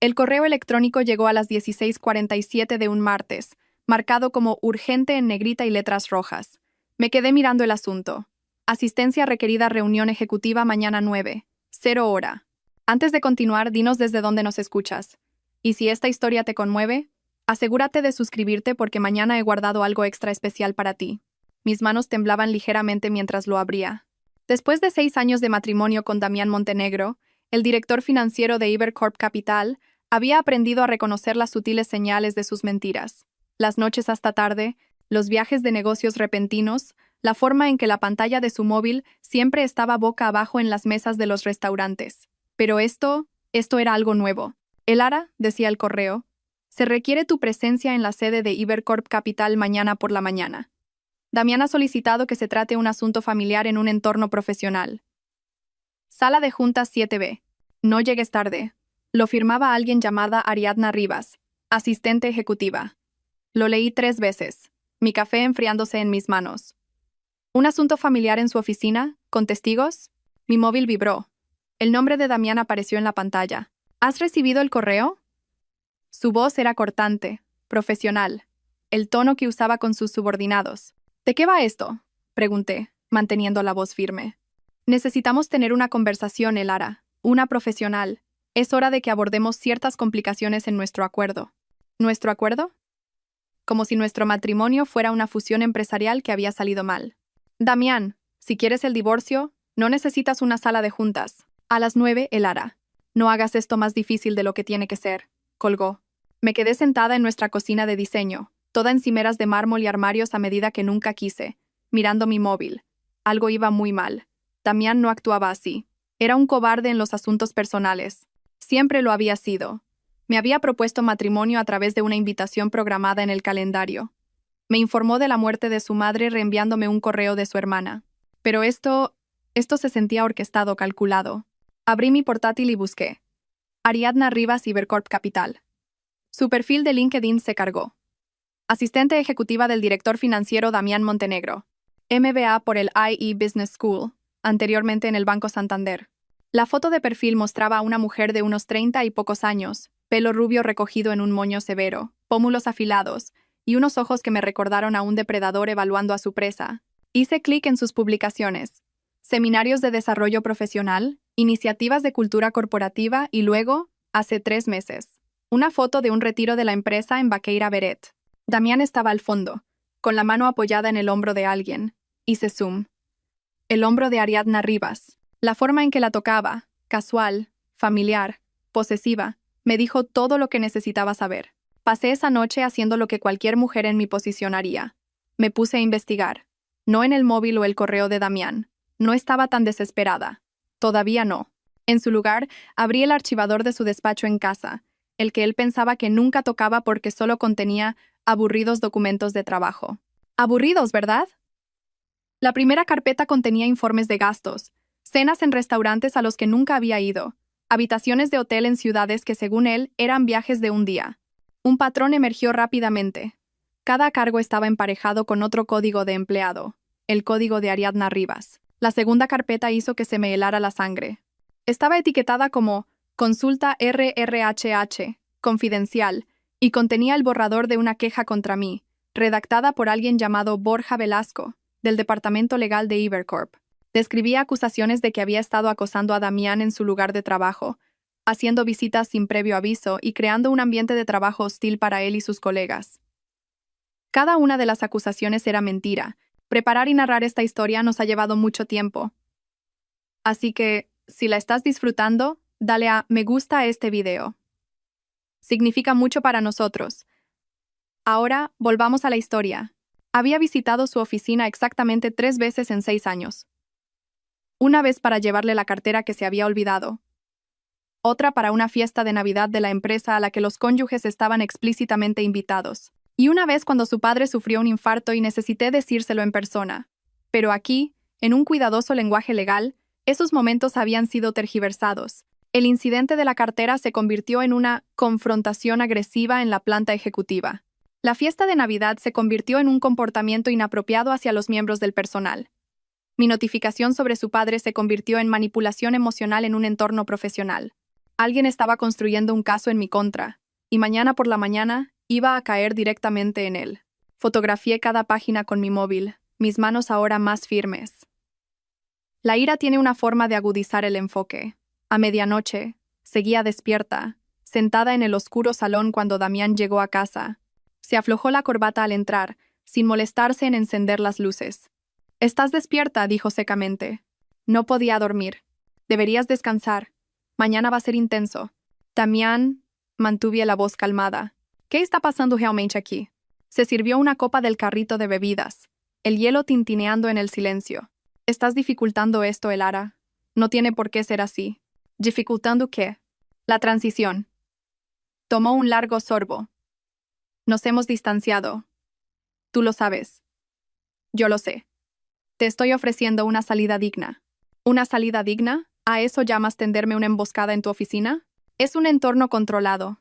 El correo electrónico llegó a las 16:47 de un martes, marcado como urgente en negrita y letras rojas. Me quedé mirando el asunto. Asistencia requerida, reunión ejecutiva mañana 9, 0 hora. Antes de continuar, dinos desde dónde nos escuchas. Y si esta historia te conmueve, asegúrate de suscribirte porque mañana he guardado algo extra especial para ti. Mis manos temblaban ligeramente mientras lo abría. Después de 6 años de matrimonio con Damián Montenegro, el director financiero de Ibercorp Capital, había aprendido a reconocer las sutiles señales de sus mentiras. Las noches hasta tarde, los viajes de negocios repentinos, la forma en que la pantalla de su móvil siempre estaba boca abajo en las mesas de los restaurantes. Pero esto era algo nuevo. Elara, decía el correo, se requiere tu presencia en la sede de Ibercorp Capital mañana por la mañana. Damián ha solicitado que se trate un asunto familiar en un entorno profesional. Sala de juntas 7B. No llegues tarde. Lo firmaba alguien llamada Ariadna Rivas, asistente ejecutiva. Lo leí 3 veces, mi café enfriándose en mis manos. ¿Un asunto familiar en su oficina? ¿Con testigos? Mi móvil vibró. El nombre de Damián apareció en la pantalla. ¿Has recibido el correo? Su voz era cortante, profesional, el tono que usaba con sus subordinados. ¿De qué va esto?, pregunté, manteniendo la voz firme. Necesitamos tener una conversación, Elara, una profesional. Es hora de que abordemos ciertas complicaciones en nuestro acuerdo. ¿Nuestro acuerdo? Como si nuestro matrimonio fuera una fusión empresarial que había salido mal. Damián, si quieres el divorcio, no necesitas una sala de juntas. A las 9, Elara. No hagas esto más difícil de lo que tiene que ser, colgó. Me quedé sentada en nuestra cocina de diseño, toda en cimeras de mármol y armarios a medida que nunca quise, mirando mi móvil. Algo iba muy mal. Damián no actuaba así. Era un cobarde en los asuntos personales. Siempre lo había sido. Me había propuesto matrimonio a través de una invitación programada en el calendario. Me informó de la muerte de su madre reenviándome un correo de su hermana. Pero esto se sentía orquestado, calculado. Abrí mi portátil y busqué. Ariadna Rivas, Ibercorp Capital. Su perfil de LinkedIn se cargó. Asistente ejecutiva del director financiero Damián Montenegro. MBA por el IE Business School, anteriormente en el Banco Santander. La foto de perfil mostraba a una mujer de unos 30 y pocos años, pelo rubio recogido en un moño severo, pómulos afilados, y unos ojos que me recordaron a un depredador evaluando a su presa. Hice clic en sus publicaciones. Seminarios de desarrollo profesional, iniciativas de cultura corporativa y luego, hace 3 meses, una foto de un retiro de la empresa en Baqueira Beret. Damián estaba al fondo, con la mano apoyada en el hombro de alguien. Hice zoom. El hombro de Ariadna Rivas. La forma en que la tocaba, casual, familiar, posesiva, me dijo todo lo que necesitaba saber. Pasé esa noche haciendo lo que cualquier mujer en mi posición haría. Me puse a investigar. No en el móvil o el correo de Damián. No estaba tan desesperada. Todavía no. En su lugar, abrí el archivador de su despacho en casa, el que él pensaba que nunca tocaba porque solo contenía aburridos documentos de trabajo. Aburridos, ¿verdad? La primera carpeta contenía informes de gastos, cenas en restaurantes a los que nunca había ido, habitaciones de hotel en ciudades que según él eran viajes de un día. Un patrón emergió rápidamente. Cada cargo estaba emparejado con otro código de empleado, el código de Ariadna Rivas. La segunda carpeta hizo que se me helara la sangre. Estaba etiquetada como Consulta RRHH, confidencial, y contenía el borrador de una queja contra mí, redactada por alguien llamado Borja Velasco, del Departamento Legal de Ibercorp. Describía acusaciones de que había estado acosando a Damián en su lugar de trabajo, haciendo visitas sin previo aviso y creando un ambiente de trabajo hostil para él y sus colegas. Cada una de las acusaciones era mentira. Preparar y narrar esta historia nos ha llevado mucho tiempo. Así que, si la estás disfrutando, dale a me gusta a este video. Significa mucho para nosotros. Ahora, volvamos a la historia. Había visitado su oficina exactamente 3 veces en 6 años. Una vez para llevarle la cartera que se había olvidado. Otra para una fiesta de Navidad de la empresa a la que los cónyuges estaban explícitamente invitados. Y una vez cuando su padre sufrió un infarto y necesité decírselo en persona. Pero aquí, en un cuidadoso lenguaje legal, esos momentos habían sido tergiversados. El incidente de la cartera se convirtió en una confrontación agresiva en la planta ejecutiva. La fiesta de Navidad se convirtió en un comportamiento inapropiado hacia los miembros del personal. Mi notificación sobre su padre se convirtió en manipulación emocional en un entorno profesional. Alguien estaba construyendo un caso en mi contra, y mañana por la mañana iba a caer directamente en él. Fotografié cada página con mi móvil, mis manos ahora más firmes. La ira tiene una forma de agudizar el enfoque. A medianoche, seguía despierta, sentada en el oscuro salón cuando Damián llegó a casa. Se aflojó la corbata al entrar, sin molestarse en encender las luces. «¿Estás despierta?», dijo secamente. No podía dormir. «Deberías descansar. Mañana va a ser intenso». Damián mantuve la voz calmada. «¿Qué está pasando realmente aquí?» Se sirvió una copa del carrito de bebidas, el hielo tintineando en el silencio. «¿Estás dificultando esto, Elara? No tiene por qué ser así». «¿Dificultando qué?» «La transición». Tomó un largo sorbo. «Nos hemos distanciado. Tú lo sabes. Yo lo sé. Te estoy ofreciendo una salida digna». «¿Una salida digna? ¿A eso llamas tenderme una emboscada en tu oficina?» «Es un entorno controlado.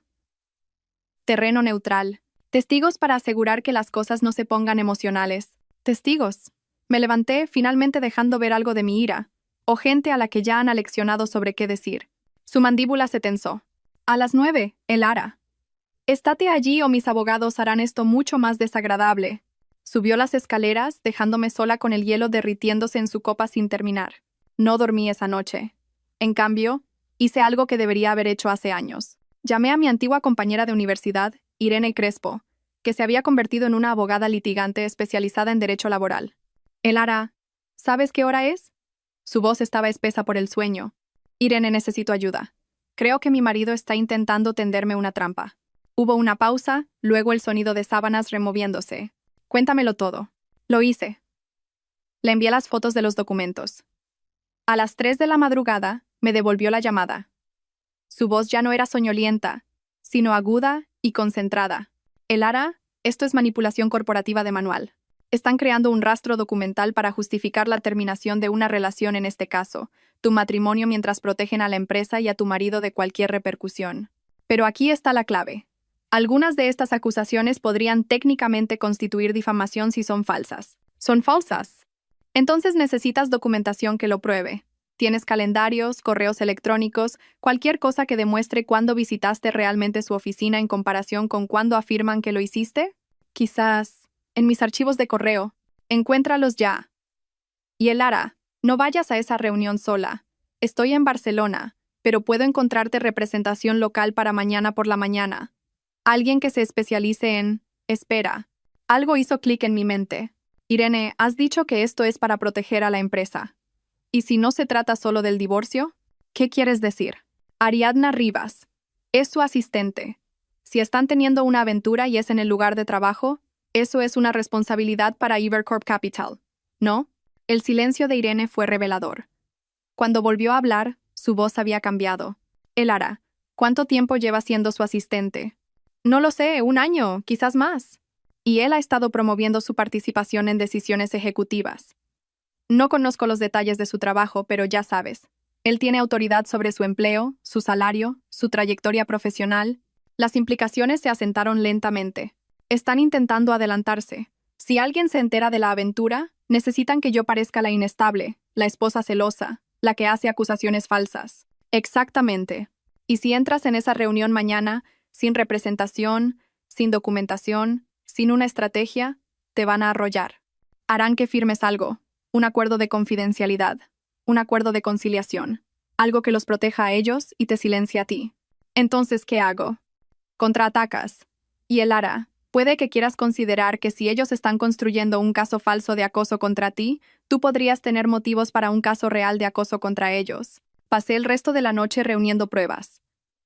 Terreno neutral. Testigos para asegurar que las cosas no se pongan emocionales». «Testigos». Me levanté, finalmente dejando ver algo de mi ira, o gente a la que ya han aleccionado sobre qué decir. Su mandíbula se tensó. «A las 9, Elara. Estate allí o mis abogados harán esto mucho más desagradable». Subió las escaleras, dejándome sola con el hielo derritiéndose en su copa sin terminar. No dormí esa noche. En cambio, hice algo que debería haber hecho hace años. Llamé a mi antigua compañera de universidad, Irene Crespo, que se había convertido en una abogada litigante especializada en derecho laboral. «Elara, ¿sabes qué hora es?» Su voz estaba espesa por el sueño. «Irene, necesito ayuda. Creo que mi marido está intentando tenderme una trampa». Hubo una pausa, luego el sonido de sábanas removiéndose. «Cuéntamelo todo». «Lo hice». Le envié las fotos de los documentos. A las 3 de la madrugada, me devolvió la llamada. Su voz ya no era soñolienta, sino aguda y concentrada. «Elara, esto es manipulación corporativa de manual. Están creando un rastro documental para justificar la terminación de una relación en este caso, tu matrimonio mientras protegen a la empresa y a tu marido de cualquier repercusión. Pero aquí está la clave. Algunas de estas acusaciones podrían técnicamente constituir difamación si son falsas». «¿Son falsas?» «Entonces necesitas documentación que lo pruebe. ¿Tienes calendarios, correos electrónicos, cualquier cosa que demuestre cuándo visitaste realmente su oficina en comparación con cuándo afirman que lo hiciste?» «Quizás en mis archivos de correo. Encuéntralos ya». «Y Elara, no vayas a esa reunión sola. Estoy en Barcelona, pero puedo encontrarte representación local para mañana por la mañana. Alguien que se especialice en... Espera». Algo hizo clic en mi mente. «Irene, has dicho que esto es para proteger a la empresa. ¿Y si no se trata solo del divorcio? ¿Qué quieres decir?» «Ariadna Rivas. Es su asistente. Si están teniendo una aventura y es en el lugar de trabajo, eso es una responsabilidad para Ibercorp Capital, ¿no?» El silencio de Irene fue revelador. Cuando volvió a hablar, su voz había cambiado. «Elara, ¿cuánto tiempo lleva siendo su asistente?» «No lo sé, 1 año, quizás más. Y él ha estado promoviendo su participación en decisiones ejecutivas. No conozco los detalles de su trabajo, pero ya sabes. Él tiene autoridad sobre su empleo, su salario, su trayectoria profesional». Las implicaciones se asentaron lentamente. «Están intentando adelantarse. Si alguien se entera de la aventura, necesitan que yo parezca la inestable, la esposa celosa, la que hace acusaciones falsas». «Exactamente. Y si entras en esa reunión mañana, sin representación, sin documentación, sin una estrategia, te van a arrollar. Harán que firmes algo, un acuerdo de confidencialidad, un acuerdo de conciliación, algo que los proteja a ellos y te silencie a ti. Entonces, ¿qué hago? Contraatacas. Y Elara, puede que quieras considerar que si ellos están construyendo un caso falso de acoso contra ti, tú podrías tener motivos para un caso real de acoso contra ellos». Pasé el resto de la noche reuniendo pruebas.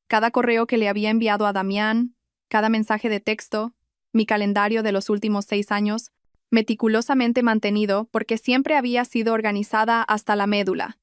Cada correo que le había enviado a Damián, cada mensaje de texto, mi calendario de los últimos 6 años, meticulosamente mantenido porque siempre había sido organizada hasta la médula.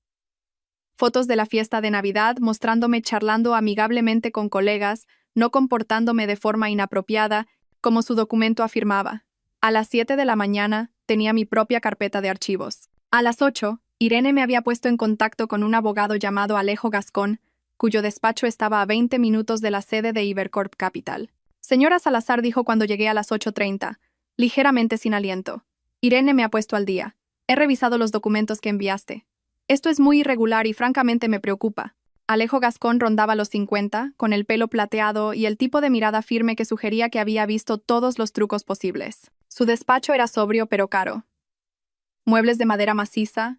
Fotos de la fiesta de Navidad mostrándome charlando amigablemente con colegas, no comportándome de forma inapropiada, como su documento afirmaba. A las 7 de la mañana tenía mi propia carpeta de archivos. A las 8, Irene me había puesto en contacto con un abogado llamado Alejo Gascón, cuyo despacho estaba a 20 minutos de la sede de Ibercorp Capital. «Señora Salazar», dijo cuando llegué a las 8:30, ligeramente sin aliento. «Irene me ha puesto al día. He revisado los documentos que enviaste. Esto es muy irregular y francamente me preocupa. Alejo Gascón rondaba los 50, con el pelo plateado y el tipo de mirada firme que sugería que había visto todos los trucos posibles. Su despacho era sobrio pero caro. Muebles de madera maciza,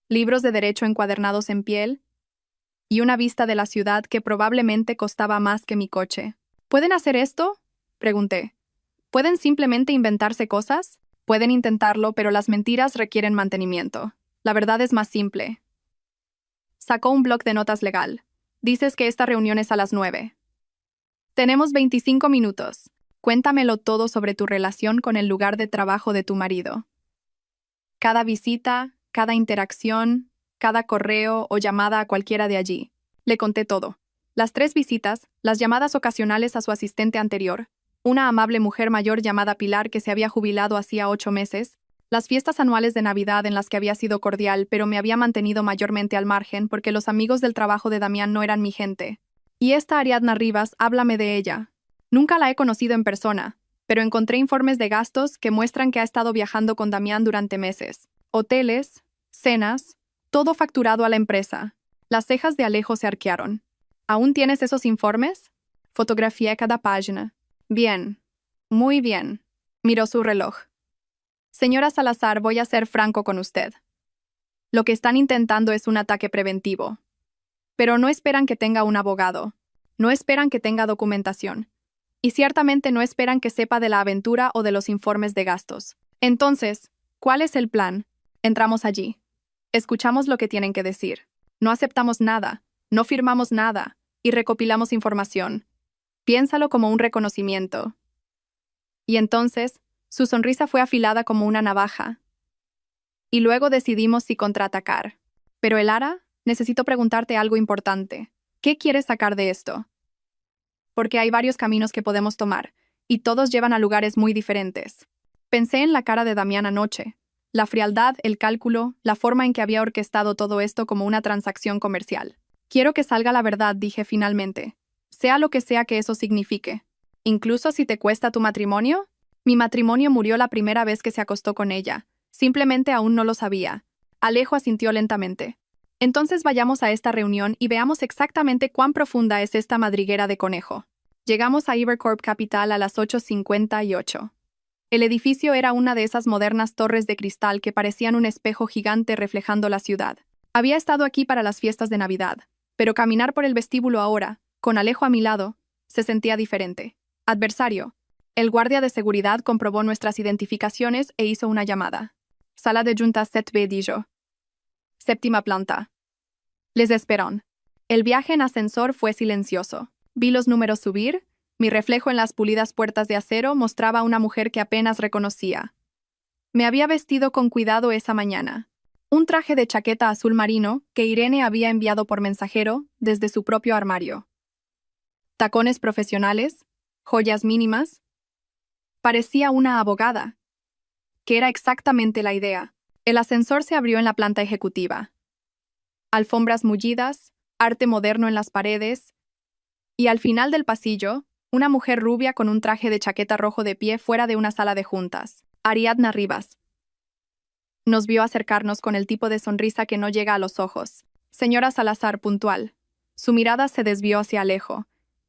libros de derecho encuadernados en piel y una vista de la ciudad que probablemente costaba más que mi coche. ¿Pueden hacer esto?, pregunté. ¿Pueden simplemente inventarse cosas? Pueden intentarlo, pero las mentiras requieren mantenimiento. La verdad es más simple. Sacó un bloc de notas legal. Dices que esta reunión es a las 9. Tenemos 25 minutos. Cuéntamelo todo sobre tu relación con el lugar de trabajo de tu marido. Cada visita, cada interacción, cada correo o llamada a cualquiera de allí. Le conté todo. Las 3 visitas, las llamadas ocasionales a su asistente anterior, una amable mujer mayor llamada Pilar que se había jubilado hacía 8 meses, las fiestas anuales de Navidad en las que había sido cordial, pero me había mantenido mayormente al margen porque los amigos del trabajo de Damián no eran mi gente. Y esta Ariadna Rivas, háblame de ella. Nunca la he conocido en persona, pero encontré informes de gastos que muestran que ha estado viajando con Damián durante meses. Hoteles, cenas, todo facturado a la empresa. Las cejas de Alejo se arquearon. ¿Aún tienes esos informes? Fotografié cada página. Bien. Muy bien. Miró su reloj. Señora Salazar, voy a ser franco con usted. Lo que están intentando es un ataque preventivo. Pero no esperan que tenga un abogado. No esperan que tenga documentación. Y ciertamente no esperan que sepa de la aventura o de los informes de gastos. Entonces, ¿cuál es el plan? Entramos allí. Escuchamos lo que tienen que decir. No aceptamos nada, no firmamos nada, y recopilamos información. Piénsalo como un reconocimiento. Y entonces, su sonrisa fue afilada como una navaja. Y luego decidimos si contraatacar. Pero Elara, necesito preguntarte algo importante. ¿Qué quieres sacar de esto? Porque hay varios caminos que podemos tomar, y todos llevan a lugares muy diferentes. Pensé en la cara de Damián anoche. La frialdad, el cálculo, la forma en que había orquestado todo esto como una transacción comercial. Quiero que salga la verdad, dije finalmente. Sea lo que sea que eso signifique. Incluso si te cuesta tu matrimonio. Mi matrimonio murió la primera vez que se acostó con ella. Simplemente aún no lo sabía. Alejo asintió lentamente. Entonces vayamos a esta reunión y veamos exactamente cuán profunda es esta madriguera de conejo. Llegamos a Ibercorp Capital a las 8:58. El edificio era una de esas modernas torres de cristal que parecían un espejo gigante reflejando la ciudad. Había estado aquí para las fiestas de Navidad, pero caminar por el vestíbulo ahora, con Alejo a mi lado, se sentía diferente. Adversario. El guardia de seguridad comprobó nuestras identificaciones e hizo una llamada. Sala de juntas 7B, dijo. 7ª planta. Les esperaron. El viaje en ascensor fue silencioso. Vi los números subir. Mi reflejo en las pulidas puertas de acero mostraba a una mujer que apenas reconocía. Me había vestido con cuidado esa mañana. Un traje de chaqueta azul marino que Irene había enviado por mensajero desde su propio armario. Tacones profesionales, joyas mínimas. Parecía una abogada. Que era exactamente la idea. El ascensor se abrió en la planta ejecutiva. Alfombras mullidas, arte moderno en las paredes, y al final del pasillo, una mujer rubia con un traje de chaqueta rojo de pie fuera de una sala de juntas. Ariadna Rivas. Nos vio acercarnos con el tipo de sonrisa que no llega a los ojos. Señora Salazar, puntual. Su mirada se desvió hacia Alejo.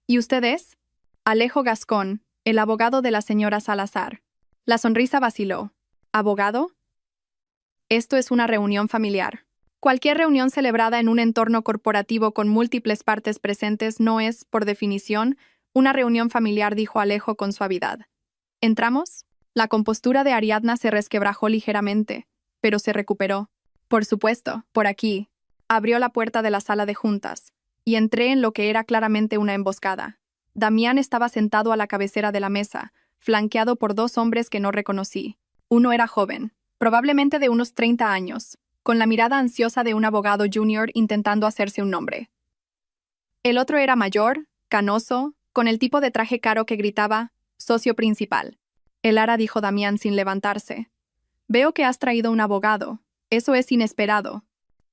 ¿Y usted es? Alejo Gascón, el abogado de la señora Salazar. La sonrisa vaciló. ¿Abogado? Esto es una reunión familiar. Cualquier reunión celebrada en un entorno corporativo con múltiples partes presentes no es, por definición, una reunión familiar, dijo Alejo con suavidad. ¿Entramos? La compostura de Ariadna se resquebrajó ligeramente, pero se recuperó. Por supuesto, por aquí. Abrió la puerta de la sala de juntas, y entré en lo que era claramente una emboscada. Damián estaba sentado a la cabecera de la mesa, flanqueado por 2 hombres que no reconocí. Uno era joven, probablemente de unos 30 años, con la mirada ansiosa de un abogado junior intentando hacerse un nombre. El otro era mayor, canoso, con el tipo de traje caro que gritaba, socio principal. Elara, dijo Damián sin levantarse. Veo que has traído un abogado. Eso es inesperado.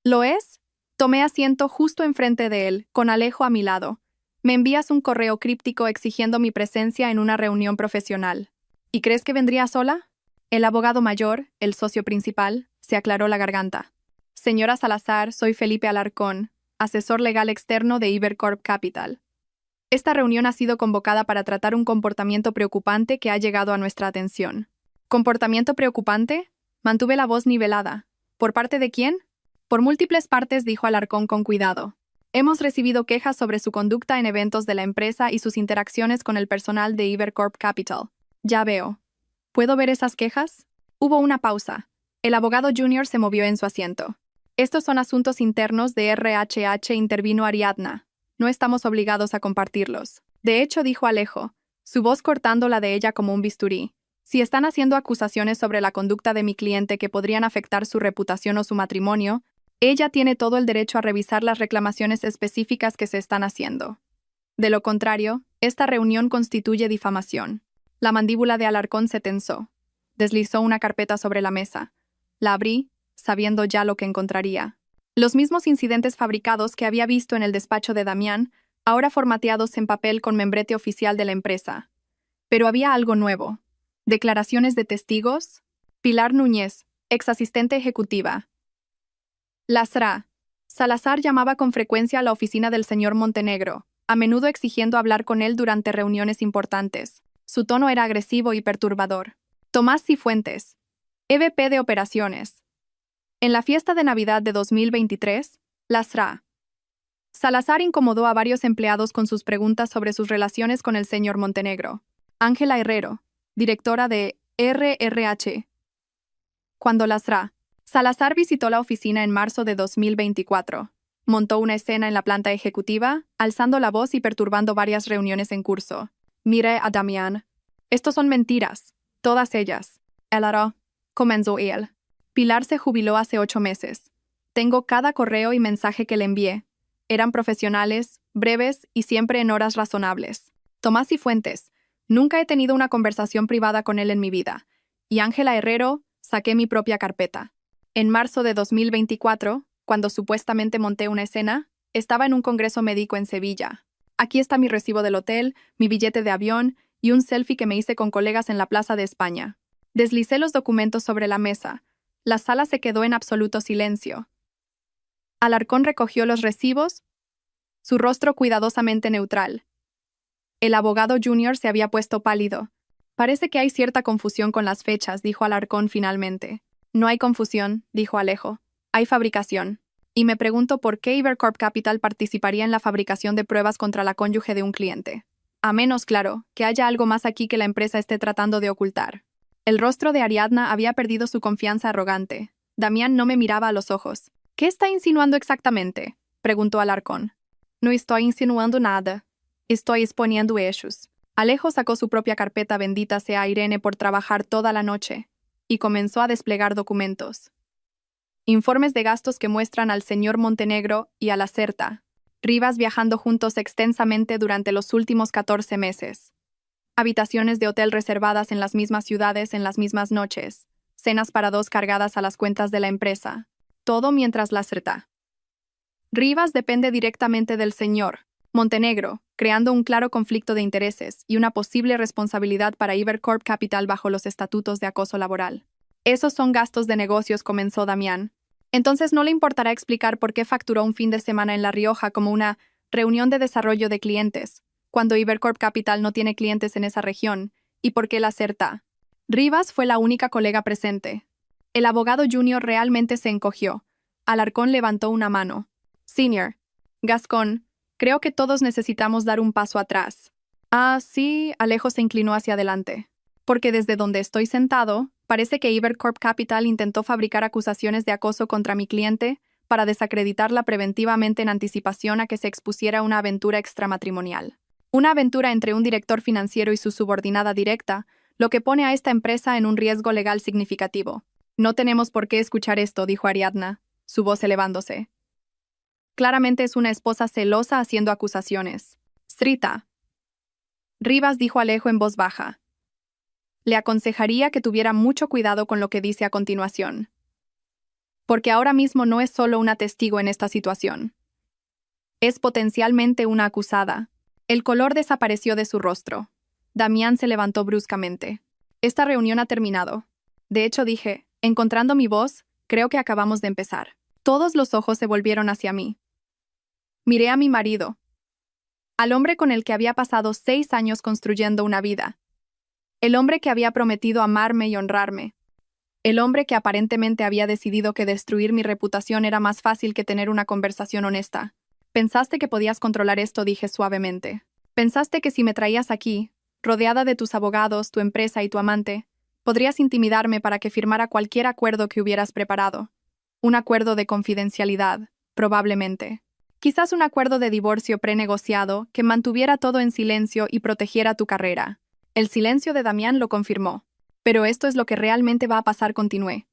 ¿Lo es? Tomé asiento justo enfrente de él, con Alejo a mi lado. Me envías un correo críptico exigiendo mi presencia en una reunión profesional. ¿Y crees que vendría sola? El abogado mayor, el socio principal, se aclaró la garganta. Señora Salazar, soy Felipe Alarcón. asesor legal externo de Ibercorp Capital. Esta reunión ha sido convocada para tratar un comportamiento preocupante que ha llegado a nuestra atención. ¿Comportamiento preocupante? Mantuve la voz nivelada. ¿Por parte de quién? Por múltiples partes, dijo Alarcón con cuidado. Hemos recibido quejas sobre su conducta en eventos de la empresa y sus interacciones con el personal de Ibercorp Capital. Ya veo. ¿Puedo ver esas quejas? Hubo una pausa. El abogado junior se movió en su asiento. Estos son asuntos internos de RHH, intervino Ariadna. No estamos obligados a compartirlos. De hecho, dijo Alejo, su voz cortando la de ella como un bisturí. Si están haciendo acusaciones sobre la conducta de mi cliente que podrían afectar su reputación o su matrimonio, ella tiene todo el derecho a revisar las reclamaciones específicas que se están haciendo. De lo contrario, esta reunión constituye difamación. La mandíbula de Alarcón se tensó. Deslizó una carpeta sobre la mesa. La abrí, sabiendo ya lo que encontraría. Los mismos incidentes fabricados que había visto en el despacho de Damián, ahora formateados en papel con membrete oficial de la empresa. Pero había algo nuevo. Declaraciones de testigos. Pilar Núñez, ex asistente ejecutiva. Lasra. Salazar llamaba con frecuencia a la oficina del señor Montenegro, a menudo exigiendo hablar con él durante reuniones importantes. Su tono era agresivo y perturbador. Tomás Cifuentes, EVP de Operaciones. En la fiesta de Navidad de 2023, Lasra. Salazar incomodó a varios empleados con sus preguntas sobre sus relaciones con el señor Montenegro. Ángela Herrero, directora de RRH. Cuando Salazar visitó la oficina en marzo de 2024. Montó una escena en la planta ejecutiva, alzando la voz y perturbando varias reuniones en curso. Mire a Damián. Estos son mentiras. Todas ellas. Él hará. Comenzó él. Pilar se jubiló hace 8 meses. Tengo cada correo y mensaje que le envié. Eran profesionales, breves y siempre en horas razonables. Tomás Cifuentes. Nunca he tenido una conversación privada con él en mi vida. Y Ángela Herrero, saqué mi propia carpeta. En marzo de 2024, cuando supuestamente monté una escena, estaba en un congreso médico en Sevilla. Aquí está mi recibo del hotel, mi billete de avión y un selfie que me hice con colegas en la Plaza de España. Deslicé los documentos sobre la mesa. La sala se quedó en absoluto silencio. Alarcón recogió los recibos, su rostro cuidadosamente neutral. El abogado junior se había puesto pálido. Parece que hay cierta confusión con las fechas, dijo Alarcón finalmente. No hay confusión, dijo Alejo. Hay fabricación. Y me pregunto por qué Ibercorp Capital participaría en la fabricación de pruebas contra la cónyuge de un cliente. A menos, claro, que haya algo más aquí que la empresa esté tratando de ocultar. El rostro de Ariadna había perdido su confianza arrogante. Damián no me miraba a los ojos. ¿Qué está insinuando exactamente?, preguntó Alarcón. No estoy insinuando nada. Estoy exponiendo hechos. Alejo sacó su propia carpeta, bendita sea Irene por trabajar toda la noche, y comenzó a desplegar documentos. Informes de gastos que muestran al señor Montenegro y a la Certa Rivas viajando juntos extensamente durante los últimos 14 meses. Habitaciones de hotel reservadas en las mismas ciudades en las mismas noches. Cenas para 2 cargadas a las cuentas de la empresa. Todo mientras la Certa Rivas depende directamente del señor Montenegro, creando un claro conflicto de intereses y una posible responsabilidad para Ibercorp Capital bajo los estatutos de acoso laboral. Esos son gastos de negocios, comenzó Damián. Entonces no le importará explicar por qué facturó un fin de semana en La Rioja como una reunión de desarrollo de clientes, cuando Ibercorp Capital no tiene clientes en esa región, y por qué la Certa Rivas fue la única colega presente. El abogado junior realmente se encogió. Alarcón levantó una mano. Senior. Gascón. Creo que todos necesitamos dar un paso atrás. Ah, sí, Alejo se inclinó hacia adelante. Porque desde donde estoy sentado, parece que Ibercorp Capital intentó fabricar acusaciones de acoso contra mi cliente para desacreditarla preventivamente en anticipación a que se expusiera una aventura extramatrimonial. Una aventura entre un director financiero y su subordinada directa, lo que pone a esta empresa en un riesgo legal significativo. No tenemos por qué escuchar esto, dijo Ariadna, su voz elevándose. Claramente es una esposa celosa haciendo acusaciones. Srita. Rivas, dijo Alejo en voz baja. Le aconsejaría que tuviera mucho cuidado con lo que dice a continuación. Porque ahora mismo no es solo una testigo en esta situación. Es potencialmente una acusada. El color desapareció de su rostro. Damián se levantó bruscamente. Esta reunión ha terminado. De hecho, dije, encontrando mi voz, creo que acabamos de empezar. Todos los ojos se volvieron hacia mí. Miré a mi marido, al hombre con el que había pasado 6 años construyendo una vida, el hombre que había prometido amarme y honrarme, el hombre que aparentemente había decidido que destruir mi reputación era más fácil que tener una conversación honesta. Pensaste que podías controlar esto, dije suavemente. Pensaste que si me traías aquí, rodeada de tus abogados, tu empresa y tu amante, podrías intimidarme para que firmara cualquier acuerdo que hubieras preparado. Un acuerdo de confidencialidad, probablemente. Quizás un acuerdo de divorcio prenegociado que mantuviera todo en silencio y protegiera tu carrera. El silencio de Damián lo confirmó. Pero esto es lo que realmente va a pasar, continué.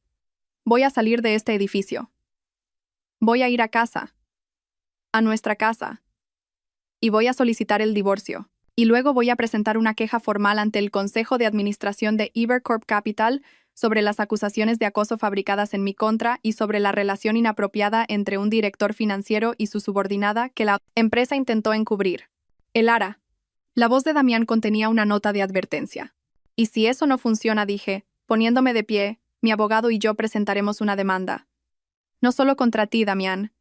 Voy a salir de este edificio. Voy a ir a casa. A nuestra casa. Y voy a solicitar el divorcio. Y luego voy a presentar una queja formal ante el Consejo de Administración de Ibercorp Capital sobre las acusaciones de acoso fabricadas en mi contra y sobre la relación inapropiada entre un director financiero y su subordinada que la empresa intentó encubrir. El ARA. La voz de Damián contenía una nota de advertencia. Y si eso no funciona, dije, poniéndome de pie, mi abogado y yo presentaremos una demanda. No solo contra ti, Damián.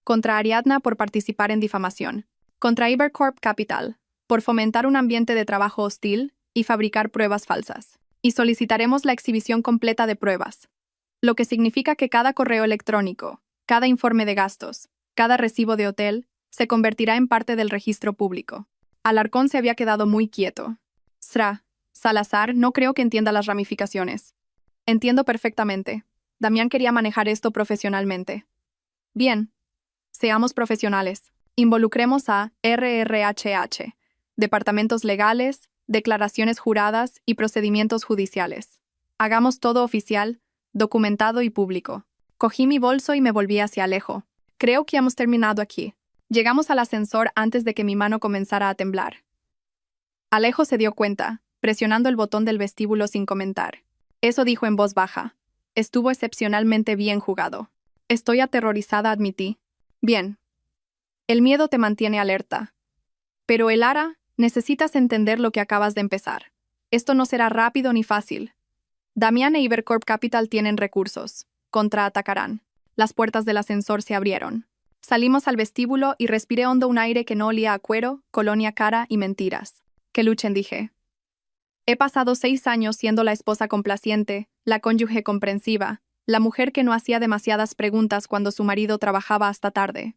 Contra Ariadna por participar en difamación. Contra Ibercorp Capital, por fomentar un ambiente de trabajo hostil y fabricar pruebas falsas. Y solicitaremos la exhibición completa de pruebas. Lo que significa que cada correo electrónico, cada informe de gastos, cada recibo de hotel, se convertirá en parte del registro público. Alarcón se había quedado muy quieto. Salazar, no creo que entienda las ramificaciones. Entiendo perfectamente. Damián quería manejar esto profesionalmente. Bien. Seamos profesionales. Involucremos a RRHH, departamentos legales, declaraciones juradas y procedimientos judiciales. Hagamos todo oficial, documentado y público. Cogí mi bolso y me volví hacia Alejo. Creo que hemos terminado aquí. Llegamos al ascensor antes de que mi mano comenzara a temblar. Alejo se dio cuenta, presionando el botón del vestíbulo sin comentar. Eso dijo en voz baja. Estuvo excepcionalmente bien jugado. Estoy aterrorizada, admití. Bien. El miedo te mantiene alerta. Pero el ARA, necesitas entender lo que acabas de empezar. Esto no será rápido ni fácil. Damián e Ibercorp Capital tienen recursos. Contraatacarán. Las puertas del ascensor se abrieron. Salimos al vestíbulo y respiré hondo un aire que no olía a cuero, colonia cara y mentiras. Que luchen, dije. He pasado 6 años siendo la esposa complaciente, la cónyuge comprensiva, la mujer que no hacía demasiadas preguntas cuando su marido trabajaba hasta tarde.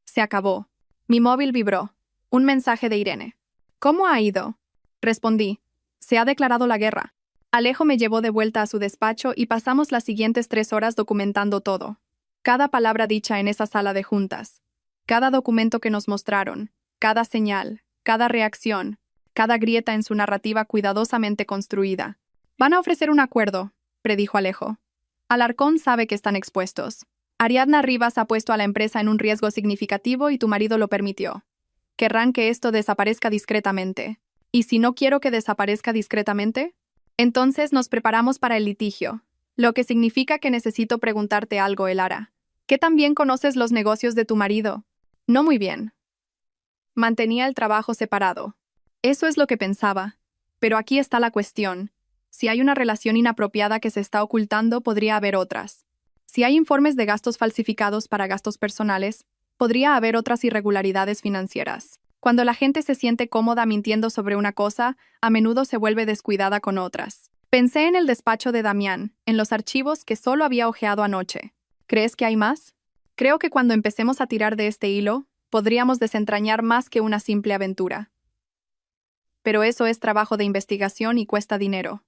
Se acabó. Mi móvil vibró. Un mensaje de Irene. ¿Cómo ha ido? Respondí. Se ha declarado la guerra. Alejo me llevó de vuelta a su despacho y pasamos las siguientes 3 horas documentando todo. Cada palabra dicha en esa sala de juntas. Cada documento que nos mostraron. Cada señal. Cada reacción. Cada grieta en su narrativa cuidadosamente construida. Van a ofrecer un acuerdo, predijo Alejo. Alarcón sabe que están expuestos. Ariadna Rivas ha puesto a la empresa en un riesgo significativo y tu marido lo permitió. Querrán que esto desaparezca discretamente. ¿Y si no quiero que desaparezca discretamente? Entonces nos preparamos para el litigio, lo que significa que necesito preguntarte algo, Elara. ¿Qué tan bien conoces los negocios de tu marido? No muy bien. Mantenía el trabajo separado. Eso es lo que pensaba. Pero aquí está la cuestión. Si hay una relación inapropiada que se está ocultando, podría haber otras. Si hay informes de gastos falsificados para gastos personales, podría haber otras irregularidades financieras. Cuando la gente se siente cómoda mintiendo sobre una cosa, a menudo se vuelve descuidada con otras. Pensé en el despacho de Damián, en los archivos que solo había hojeado anoche. ¿Crees que hay más? Creo que cuando empecemos a tirar de este hilo, podríamos desentrañar más que una simple aventura. Pero eso es trabajo de investigación y cuesta dinero.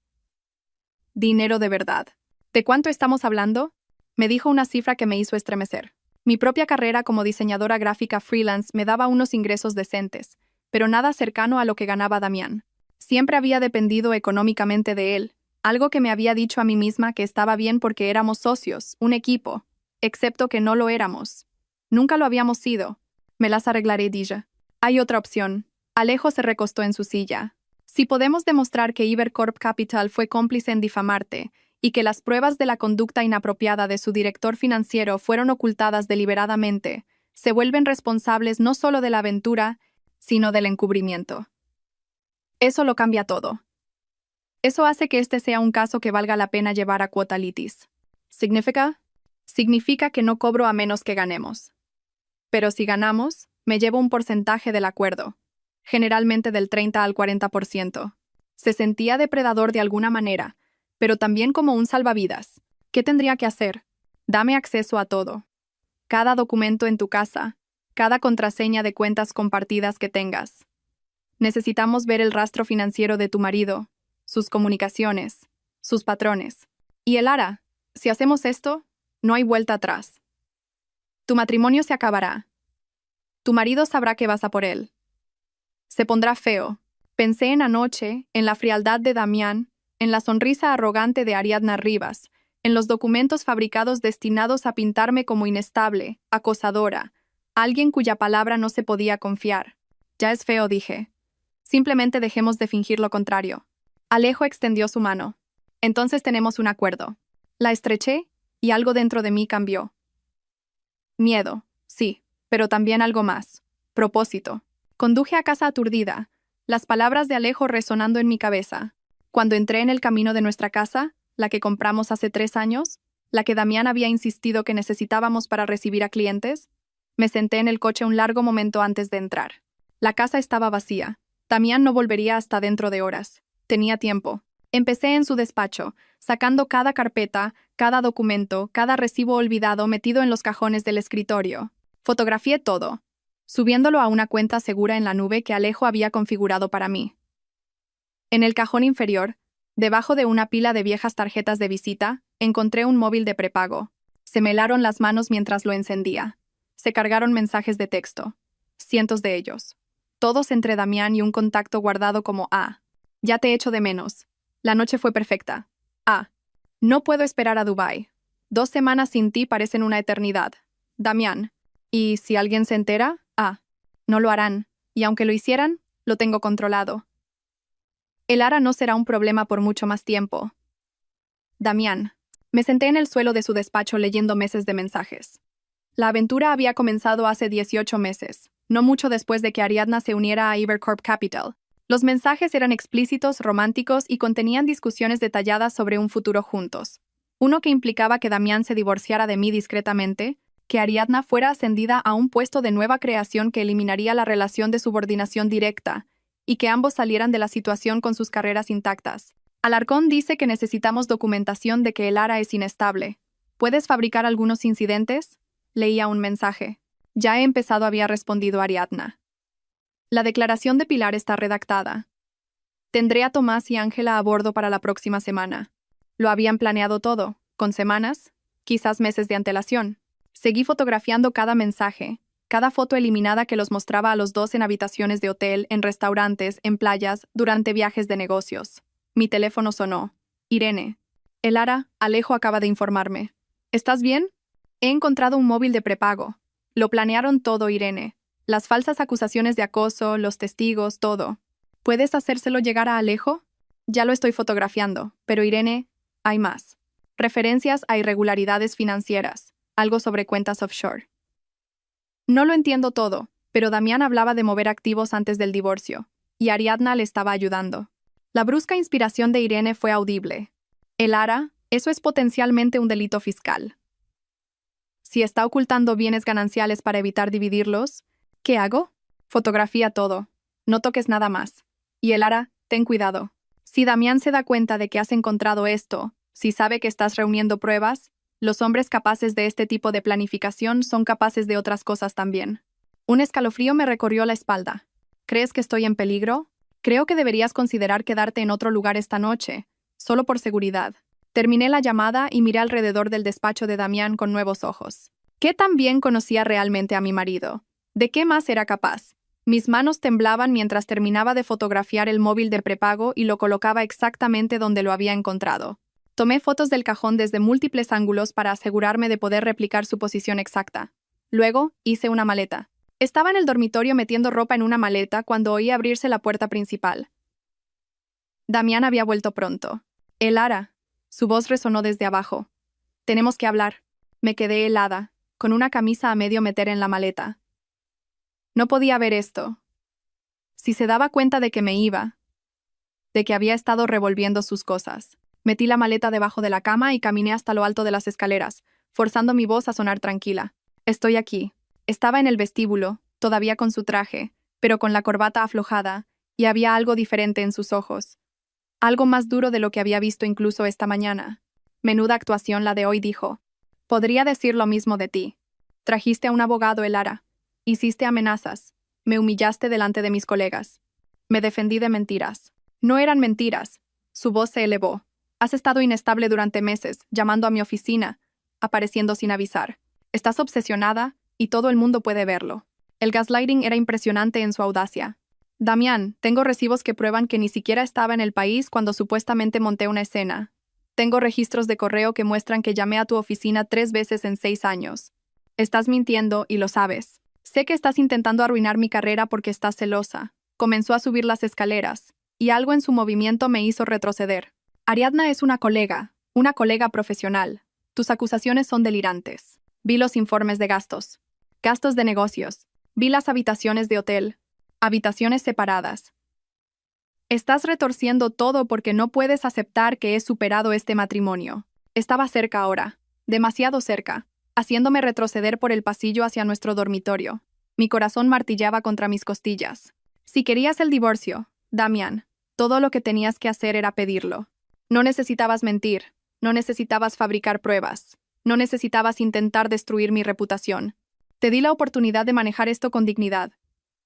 Dinero de verdad. ¿De cuánto estamos hablando? Me dijo una cifra que me hizo estremecer. Mi propia carrera como diseñadora gráfica freelance me daba unos ingresos decentes, pero nada cercano a lo que ganaba Damián. Siempre había dependido económicamente de él, algo que me había dicho a mí misma que estaba bien porque éramos socios, un equipo, excepto que no lo éramos. Nunca lo habíamos sido. Me las arreglaré, dije. Hay otra opción. Alejo se recostó en su silla. Si podemos demostrar que Ibercorp Capital fue cómplice en difamarte y que las pruebas de la conducta inapropiada de su director financiero fueron ocultadas deliberadamente, se vuelven responsables no solo de la aventura, sino del encubrimiento. Eso lo cambia todo. Eso hace que este sea un caso que valga la pena llevar a cuota litis. ¿Significa? Significa que no cobro a menos que ganemos. Pero si ganamos, me llevo un porcentaje del acuerdo, generalmente del 30 al 40%. Se sentía depredador de alguna manera, pero también como un salvavidas. ¿Qué tendría que hacer? Dame acceso a todo. Cada documento en tu casa, cada contraseña de cuentas compartidas que tengas. Necesitamos ver el rastro financiero de tu marido, sus comunicaciones, sus patrones. Y el Ara, si hacemos esto, no hay vuelta atrás. Tu matrimonio se acabará. Tu marido sabrá que vas a por él. Se pondrá feo. Pensé en anoche, en la frialdad de Damián, en la sonrisa arrogante de Ariadna Rivas, en los documentos fabricados destinados a pintarme como inestable, acosadora, alguien cuya palabra no se podía confiar. Ya es feo, dije. Simplemente dejemos de fingir lo contrario. Alejo extendió su mano. Entonces tenemos un acuerdo. La estreché y algo dentro de mí cambió. Miedo, sí, pero también algo más. Propósito. Conduje a casa aturdida, las palabras de Alejo resonando en mi cabeza. Cuando entré en el camino de nuestra casa, la que compramos hace 3 años, la que Damián había insistido que necesitábamos para recibir a clientes, me senté en el coche un largo momento antes de entrar. La casa estaba vacía. Damián no volvería hasta dentro de horas. Tenía tiempo. Empecé en su despacho, sacando cada carpeta, cada documento, cada recibo olvidado metido en los cajones del escritorio. Fotografié todo, subiéndolo a una cuenta segura en la nube que Alejo había configurado para mí. En el cajón inferior, debajo de una pila de viejas tarjetas de visita, encontré un móvil de prepago. Se me helaron las manos mientras lo encendía. Se cargaron mensajes de texto. Cientos de ellos. Todos entre Damián y un contacto guardado como A. Ya te echo de menos. La noche fue perfecta. A. No puedo esperar a Dubái. 2 semanas sin ti parecen una eternidad. Damián. Y si alguien se entera, A. No lo harán. Y aunque lo hicieran, lo tengo controlado. El Ara no será un problema por mucho más tiempo. Damián. Me senté en el suelo de su despacho leyendo meses de mensajes. La aventura había comenzado hace 18 meses, no mucho después de que Ariadna se uniera a Ibercorp Capital. Los mensajes eran explícitos, románticos y contenían discusiones detalladas sobre un futuro juntos. Uno que implicaba que Damián se divorciara de mí discretamente, que Ariadna fuera ascendida a un puesto de nueva creación que eliminaría la relación de subordinación directa, y que ambos salieran de la situación con sus carreras intactas. Alarcón dice que necesitamos documentación de que el Ara es inestable. ¿Puedes fabricar algunos incidentes? Leía un mensaje. Ya he empezado, había respondido Ariadna. La declaración de Pilar está redactada. Tendré a Tomás y Ángela a bordo para la próxima semana. Lo habían planeado todo, con semanas, quizás meses de antelación. Seguí fotografiando cada mensaje, cada foto eliminada que los mostraba a los dos en habitaciones de hotel, en restaurantes, en playas, durante viajes de negocios. Mi teléfono sonó. Irene. El Ara, Alejo acaba de informarme. ¿Estás bien? He encontrado un móvil de prepago. Lo planearon todo, Irene. Las falsas acusaciones de acoso, los testigos, todo. ¿Puedes hacérselo llegar a Alejo? Ya lo estoy fotografiando, pero Irene, hay más. Referencias a irregularidades financieras, algo sobre cuentas offshore. No lo entiendo todo, pero Damián hablaba de mover activos antes del divorcio, y Ariadna le estaba ayudando. La brusca inspiración de Irene fue audible. El Ara, eso es potencialmente un delito fiscal. Si está ocultando bienes gananciales para evitar dividirlos, ¿qué hago? Fotografía todo. No toques nada más. Y el Ara, ten cuidado. Si Damián se da cuenta de que has encontrado esto, si sabe que estás reuniendo pruebas, los hombres capaces de este tipo de planificación son capaces de otras cosas también. Un escalofrío me recorrió la espalda. ¿Crees que estoy en peligro? Creo que deberías considerar quedarte en otro lugar esta noche, solo por seguridad. Terminé la llamada y miré alrededor del despacho de Damián con nuevos ojos. ¿Qué tan bien conocía realmente a mi marido? ¿De qué más era capaz? Mis manos temblaban mientras terminaba de fotografiar el móvil de prepago y lo colocaba exactamente donde lo había encontrado. Tomé fotos del cajón desde múltiples ángulos para asegurarme de poder replicar su posición exacta. Luego, hice una maleta. Estaba en el dormitorio metiendo ropa en una maleta cuando oí abrirse la puerta principal. Damián había vuelto pronto. El Ara. Su voz resonó desde abajo. Tenemos que hablar. Me quedé helada, con una camisa a medio meter en la maleta. No podía ver esto. Si se daba cuenta de que me iba, de que había estado revolviendo sus cosas. Metí la maleta debajo de la cama y caminé hasta lo alto de las escaleras, forzando mi voz a sonar tranquila. Estoy aquí. Estaba en el vestíbulo, todavía con su traje, pero con la corbata aflojada, y había algo diferente en sus ojos. Algo más duro de lo que había visto incluso esta mañana. Menuda actuación la de hoy, dijo. Podría decir lo mismo de ti. Trajiste a un abogado, Elara. Hiciste amenazas. Me humillaste delante de mis colegas. Me defendí de mentiras. No eran mentiras. Su voz se elevó. Has estado inestable durante meses, llamando a mi oficina, apareciendo sin avisar. Estás obsesionada, y todo el mundo puede verlo. El gaslighting era impresionante en su audacia. Damián, tengo recibos que prueban que ni siquiera estaba en el país cuando supuestamente monté una escena. Tengo registros de correo que muestran que llamé a tu oficina 3 veces en 6 años. Estás mintiendo y lo sabes. Sé que estás intentando arruinar mi carrera porque estás celosa. Comenzó a subir las escaleras, y algo en su movimiento me hizo retroceder. Ariadna es una colega profesional. Tus acusaciones son delirantes. Vi los informes de gastos. Gastos de negocios. Vi las habitaciones de hotel. Habitaciones separadas. Estás retorciendo todo porque no puedes aceptar que he superado este matrimonio. Estaba cerca ahora. Demasiado cerca. Haciéndome retroceder por el pasillo hacia nuestro dormitorio. Mi corazón martillaba contra mis costillas. Si querías el divorcio, Damián, todo lo que tenías que hacer era pedirlo. No necesitabas mentir. No necesitabas fabricar pruebas. No necesitabas intentar destruir mi reputación. Te di la oportunidad de manejar esto con dignidad.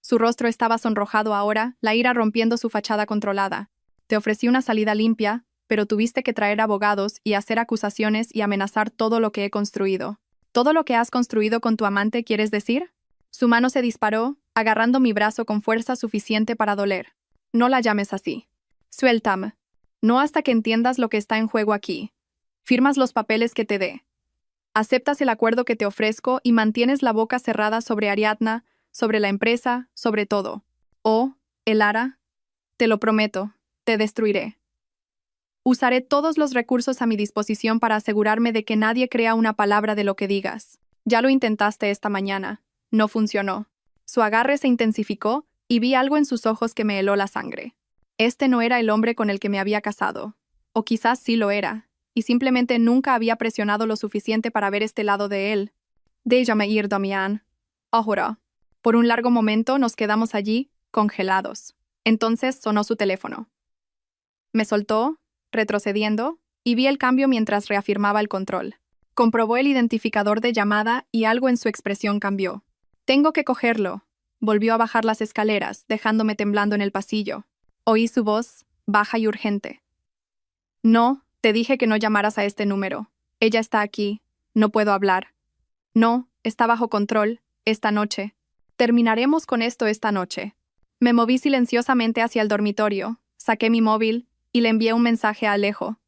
Su rostro estaba sonrojado ahora, la ira rompiendo su fachada controlada. Te ofrecí una salida limpia, pero tuviste que traer abogados y hacer acusaciones y amenazar todo lo que he construido. ¿Todo lo que has construido con tu amante, quieres decir? Su mano se disparó, agarrando mi brazo con fuerza suficiente para doler. No la llames así. Suéltame. No hasta que entiendas lo que está en juego aquí. Firmas los papeles que te dé. Aceptas el acuerdo que te ofrezco y mantienes la boca cerrada sobre Ariadna, sobre la empresa, sobre todo. Oh, Elara, te lo prometo, te destruiré. Usaré todos los recursos a mi disposición para asegurarme de que nadie crea una palabra de lo que digas. Ya lo intentaste esta mañana. No funcionó. Su agarre se intensificó y vi algo en sus ojos que me heló la sangre. Este no era el hombre con el que me había casado. O quizás sí lo era, y simplemente nunca había presionado lo suficiente para ver este lado de él. Déjame ir, Damián. Ahora. Por un largo momento nos quedamos allí, congelados. Entonces sonó su teléfono. Me soltó, retrocediendo, y vi el cambio mientras reafirmaba el control. Comprobó el identificador de llamada y algo en su expresión cambió. Tengo que cogerlo. Volvió a bajar las escaleras, dejándome temblando en el pasillo. Oí su voz, baja y urgente. No, te dije que no llamaras a este número. Ella está aquí. No puedo hablar. No, está bajo control. Esta noche. Terminaremos con esto esta noche. Me moví silenciosamente hacia el dormitorio, saqué mi móvil y le envié un mensaje a Alejo.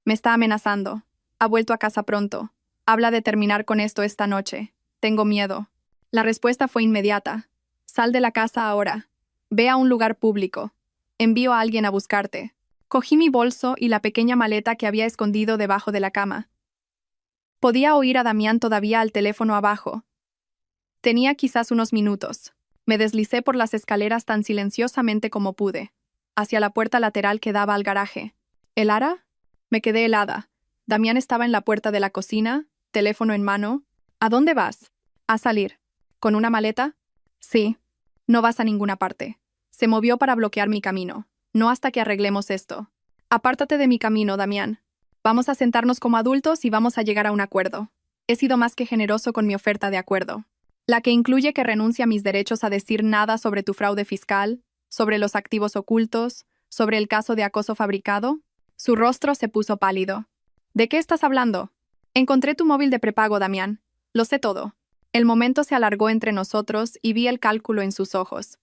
Me está amenazando. Ha vuelto a casa pronto. Habla de terminar con esto esta noche. Tengo miedo. La respuesta fue inmediata. Sal de la casa ahora. Ve a un lugar público. Envío a alguien a buscarte. Cogí mi bolso y la pequeña maleta que había escondido debajo de la cama. Podía oír a Damián todavía al teléfono abajo. Tenía quizás unos minutos. Me deslicé por las escaleras tan silenciosamente como pude, hacia la puerta lateral que daba al garaje. ¿Elara? Me quedé helada. Damián estaba en la puerta de la cocina, teléfono en mano. ¿A dónde vas? A salir. ¿Con una maleta? Sí. No vas a ninguna parte. Se movió para bloquear mi camino. No hasta que arreglemos esto. Apártate de mi camino, Damián. Vamos a sentarnos como adultos y vamos a llegar a un acuerdo. He sido más que generoso con mi oferta de acuerdo. La que incluye que renuncie a mis derechos a decir nada sobre tu fraude fiscal, sobre los activos ocultos, sobre el caso de acoso fabricado. Su rostro se puso pálido. ¿De qué estás hablando? Encontré tu móvil de prepago, Damián. Lo sé todo. El momento se alargó entre nosotros y vi el cálculo en sus ojos.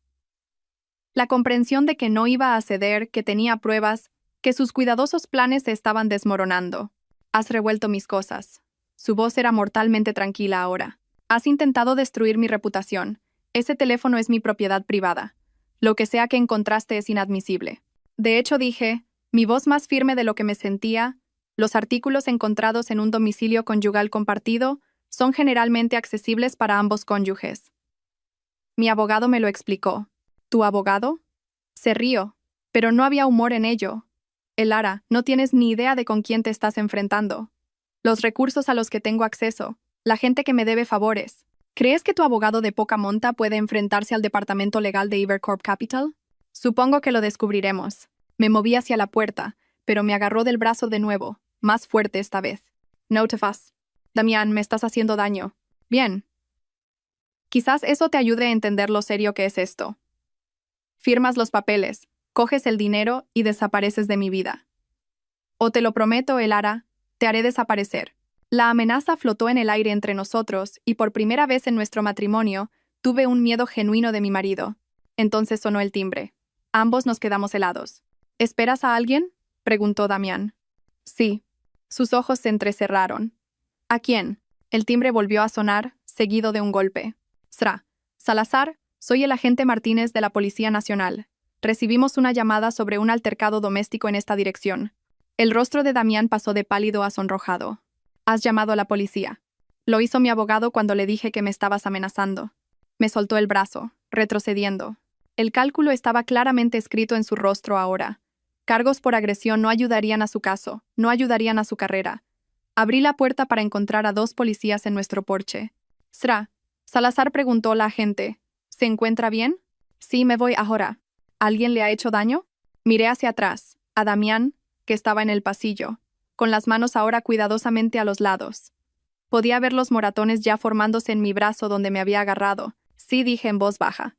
La comprensión de que no iba a ceder, que tenía pruebas, que sus cuidadosos planes se estaban desmoronando. Has revuelto mis cosas. Su voz era mortalmente tranquila ahora. Has intentado destruir mi reputación. Ese teléfono es mi propiedad privada. Lo que sea que encontraste es inadmisible. De hecho, dije, mi voz más firme de lo que me sentía, los artículos encontrados en un domicilio conyugal compartido son generalmente accesibles para ambos cónyuges. Mi abogado me lo explicó. ¿Tu abogado? Se rió, pero no había humor en ello. Elara, no tienes ni idea de con quién te estás enfrentando. Los recursos a los que tengo acceso, la gente que me debe favores. ¿Crees que tu abogado de poca monta puede enfrentarse al departamento legal de Evercorp Capital? Supongo que lo descubriremos. Me moví hacia la puerta, pero me agarró del brazo de nuevo, más fuerte esta vez. No te fas. Damián, me estás haciendo daño. Bien. Quizás eso te ayude a entender lo serio que es esto. Firmas los papeles, coges el dinero y desapareces de mi vida. O te lo prometo, Elara, te haré desaparecer. La amenaza flotó en el aire entre nosotros y por primera vez en nuestro matrimonio tuve un miedo genuino de mi marido. Entonces sonó el timbre. Ambos nos quedamos helados. ¿Esperas a alguien?, preguntó Damián. Sí. Sus ojos se entrecerraron. ¿A quién? El timbre volvió a sonar, seguido de un golpe. Sra. Salazar, soy el agente Martínez de la Policía Nacional. Recibimos una llamada sobre un altercado doméstico en esta dirección. El rostro de Damián pasó de pálido a sonrojado. Has llamado a la policía. Lo hizo mi abogado cuando le dije que me estabas amenazando. Me soltó el brazo, retrocediendo. El cálculo estaba claramente escrito en su rostro ahora. Cargos por agresión no ayudarían a su caso, no ayudarían a su carrera. Abrí la puerta para encontrar a 2 policías en nuestro porche. Sra. Salazar, preguntó la agente. ¿Se encuentra bien? Sí, me voy ahora. ¿Alguien le ha hecho daño? Miré hacia atrás, a Damián, que estaba en el pasillo, con las manos ahora cuidadosamente a los lados. Podía ver los moratones ya formándose en mi brazo donde me había agarrado. Sí, dije en voz baja.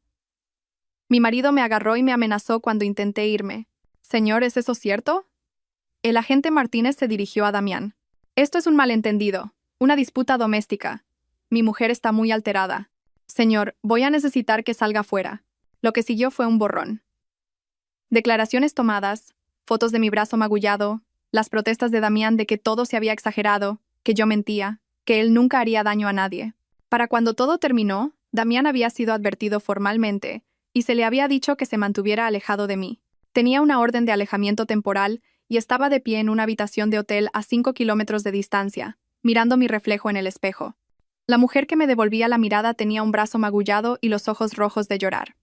Mi marido me agarró y me amenazó cuando intenté irme. Señor, ¿es eso cierto? El agente Martínez se dirigió a Damián. Esto es un malentendido, una disputa doméstica. Mi mujer está muy alterada. Señor, voy a necesitar que salga fuera. Lo que siguió fue un borrón. Declaraciones tomadas, fotos de mi brazo magullado, las protestas de Damián de que todo se había exagerado, que yo mentía, que él nunca haría daño a nadie. Para cuando todo terminó, Damián había sido advertido formalmente y se le había dicho que se mantuviera alejado de mí. Tenía una orden de alejamiento temporal y estaba de pie en una habitación de hotel a 5 kilómetros de distancia, mirando mi reflejo en el espejo. La mujer que me devolvía la mirada tenía un brazo magullado y los ojos rojos de llorar.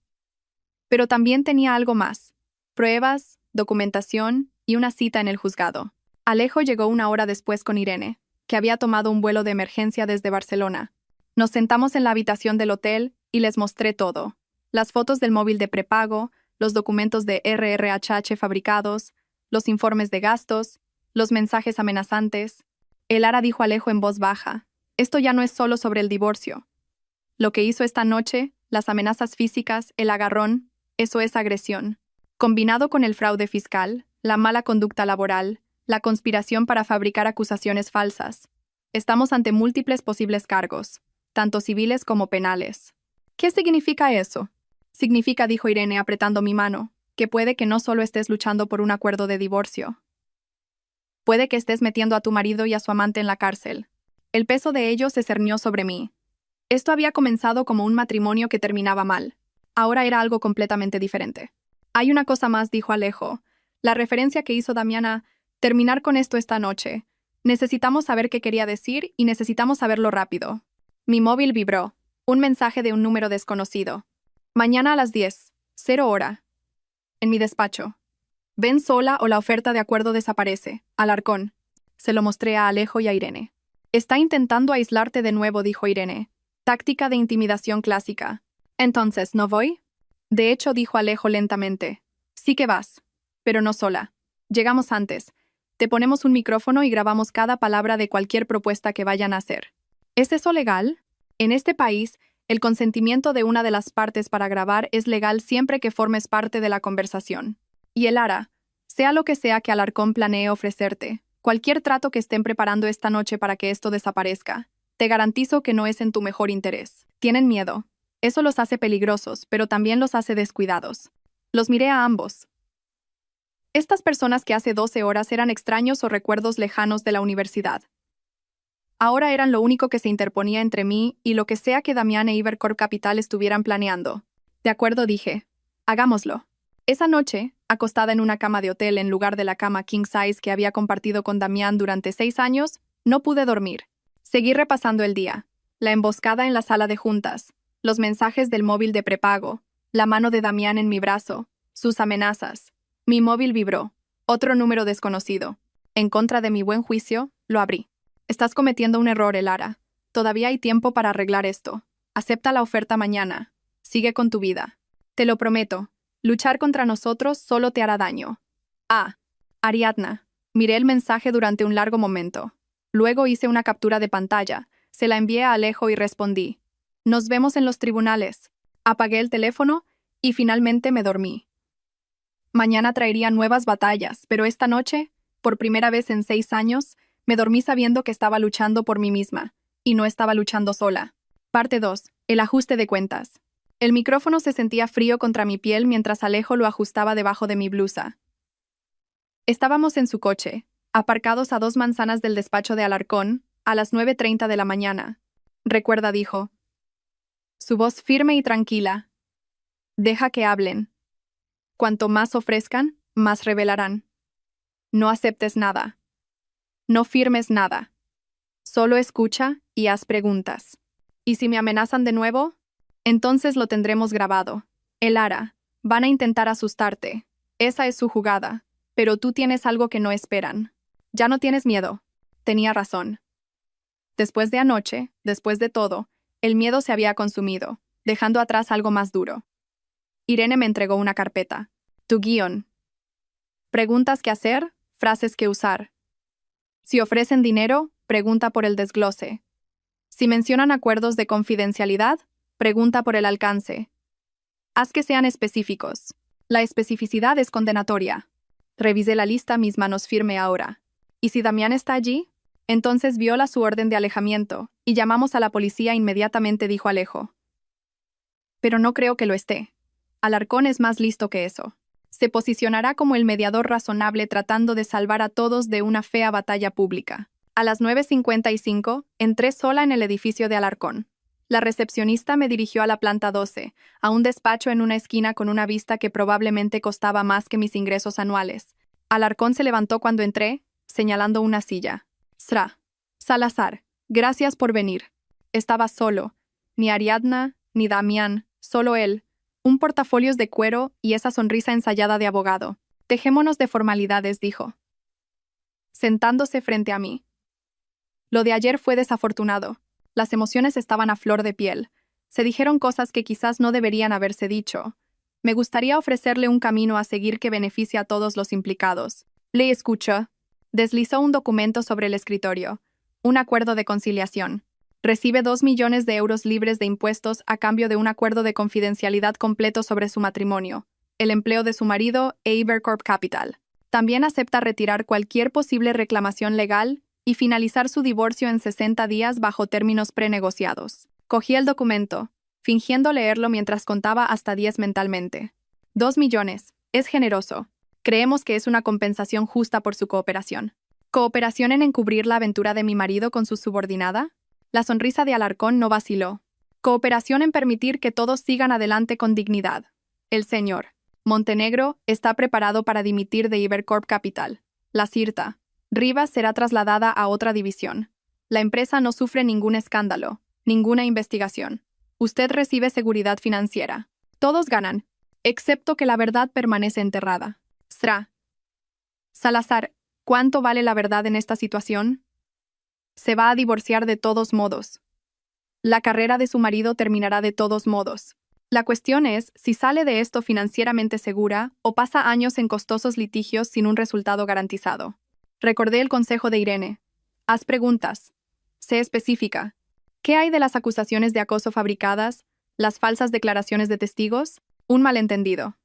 Pero también tenía algo más: pruebas, documentación y una cita en el juzgado. Alejo llegó 1 hora después con Irene, que había tomado un vuelo de emergencia desde Barcelona. Nos sentamos en la habitación del hotel y les mostré todo: las fotos del móvil de prepago, los documentos de RRHH fabricados, los informes de gastos, los mensajes amenazantes. Elara dijo a Alejo en voz baja: esto ya no es solo sobre el divorcio. Lo que hizo esta noche, las amenazas físicas, el agarrón, eso es agresión. Combinado con el fraude fiscal, la mala conducta laboral, la conspiración para fabricar acusaciones falsas. Estamos ante múltiples posibles cargos, tanto civiles como penales. ¿Qué significa eso? Significa, dijo Irene apretando mi mano, que puede que no solo estés luchando por un acuerdo de divorcio. Puede que estés metiendo a tu marido y a su amante en la cárcel. El peso de ello se cernió sobre mí. Esto había comenzado como un matrimonio que terminaba mal. Ahora era algo completamente diferente. Hay una cosa más, dijo Alejo. La referencia que hizo Damián a terminar con esto esta noche. Necesitamos saber qué quería decir y necesitamos saberlo rápido. Mi móvil vibró. Un mensaje de un número desconocido. Mañana a las 10, 0 hora. En mi despacho. Ven sola o la oferta de acuerdo desaparece. Alarcón. Se lo mostré a Alejo y a Irene. Está intentando aislarte de nuevo, dijo Irene. Táctica de intimidación clásica. Entonces, ¿no voy? De hecho, dijo Alejo lentamente. Sí que vas. Pero no sola. Llegamos antes. Te ponemos un micrófono y grabamos cada palabra de cualquier propuesta que vayan a hacer. ¿Es eso legal? En este país, el consentimiento de una de las partes para grabar es legal siempre que formes parte de la conversación. Y Elara, sea lo que sea que Alarcón planee ofrecerte, cualquier trato que estén preparando esta noche para que esto desaparezca, te garantizo que no es en tu mejor interés. Tienen miedo. Eso los hace peligrosos, pero también los hace descuidados. Los miré a ambos. Estas personas que hace 12 horas eran extraños o recuerdos lejanos de la universidad. Ahora eran lo único que se interponía entre mí y lo que sea que Damián e Evercorp Capital estuvieran planeando. De acuerdo, dije. Hagámoslo. Esa noche, acostada en una cama de hotel en lugar de la cama king size que había compartido con Damián durante 6 años, no pude dormir. Seguí repasando el día. La emboscada en la sala de juntas, los mensajes del móvil de prepago, la mano de Damián en mi brazo, sus amenazas. Mi móvil vibró. Otro número desconocido. En contra de mi buen juicio, lo abrí. Estás cometiendo un error, Elara. Todavía hay tiempo para arreglar esto. Acepta la oferta mañana. Sigue con tu vida. Te lo prometo. Luchar contra nosotros solo te hará daño. Ah, Ariadna. Miré el mensaje durante un largo momento. Luego hice una captura de pantalla. Se la envié a Alejo y respondí. Nos vemos en los tribunales. Apagué el teléfono y finalmente me dormí. Mañana traería nuevas batallas, pero esta noche, por primera vez en 6 años, me dormí sabiendo que estaba luchando por mí misma, y no estaba luchando sola. Parte 2. El ajuste de cuentas. El micrófono se sentía frío contra mi piel mientras Alejo lo ajustaba debajo de mi blusa. Estábamos en su coche, aparcados a 2 manzanas del despacho de Alarcón, a las 9:30 de la mañana. Recuerda, dijo. Su voz firme y tranquila. Deja que hablen. Cuanto más ofrezcan, más revelarán. No aceptes nada. No firmes nada. Solo escucha y haz preguntas. ¿Y si me amenazan de nuevo? Entonces lo tendremos grabado. Elara, van a intentar asustarte. Esa es su jugada. Pero tú tienes algo que no esperan. Ya no tienes miedo. Tenía razón. Después de anoche, después de todo, el miedo se había consumido, dejando atrás algo más duro. Irene me entregó una carpeta. Tu guión. Preguntas que hacer, frases que usar. Si ofrecen dinero, pregunta por el desglose. Si mencionan acuerdos de confidencialidad, pregunta por el alcance. Haz que sean específicos. La especificidad es condenatoria. Revisé la lista, mis manos firme ahora. ¿Y si Damián está allí? Entonces viola su orden de alejamiento, y llamamos a la policía inmediatamente, dijo Alejo. Pero no creo que lo esté. Alarcón es más listo que eso. Se posicionará como el mediador razonable tratando de salvar a todos de una fea batalla pública. A las 9:55, entré sola en el edificio de Alarcón. La recepcionista me dirigió a la planta 12, a un despacho en una esquina con una vista que probablemente costaba más que mis ingresos anuales. Alarcón se levantó cuando entré, señalando una silla. Sra. Salazar, gracias por venir. Estaba solo. Ni Ariadna, ni Damián, solo él. Un portafolios de cuero y esa sonrisa ensayada de abogado. Dejémonos de formalidades, dijo, sentándose frente a mí. Lo de ayer fue desafortunado. Las emociones estaban a flor de piel. Se dijeron cosas que quizás no deberían haberse dicho. Me gustaría ofrecerle un camino a seguir que beneficie a todos los implicados. Le escucha. Deslizó un documento sobre el escritorio. Un acuerdo de conciliación. Recibe 2 millones de euros libres de impuestos a cambio de un acuerdo de confidencialidad completo sobre su matrimonio, el empleo de su marido e Ibercorp Capital. También acepta retirar cualquier posible reclamación legal y finalizar su divorcio en 60 días bajo términos prenegociados. Cogí el documento, fingiendo leerlo mientras contaba hasta 10 mentalmente. 2 millones. Es generoso. Creemos que es una compensación justa por su cooperación. ¿Cooperación en encubrir la aventura de mi marido con su subordinada? La sonrisa de Alarcón no vaciló. Cooperación en permitir que todos sigan adelante con dignidad. El señor Montenegro está preparado para dimitir de Ibercorp Capital. La Cirta. Rivas será trasladada a otra división. La empresa no sufre ningún escándalo, ninguna investigación. Usted recibe seguridad financiera. Todos ganan, excepto que la verdad permanece enterrada. Sra. Salazar, ¿cuánto vale la verdad en esta situación? Se va a divorciar de todos modos. La carrera de su marido terminará de todos modos. La cuestión es si sale de esto financieramente segura o pasa años en costosos litigios sin un resultado garantizado. Recordé el consejo de Irene. Haz preguntas. Sé específica. ¿Qué hay de las acusaciones de acoso fabricadas, las falsas declaraciones de testigos? Un malentendido.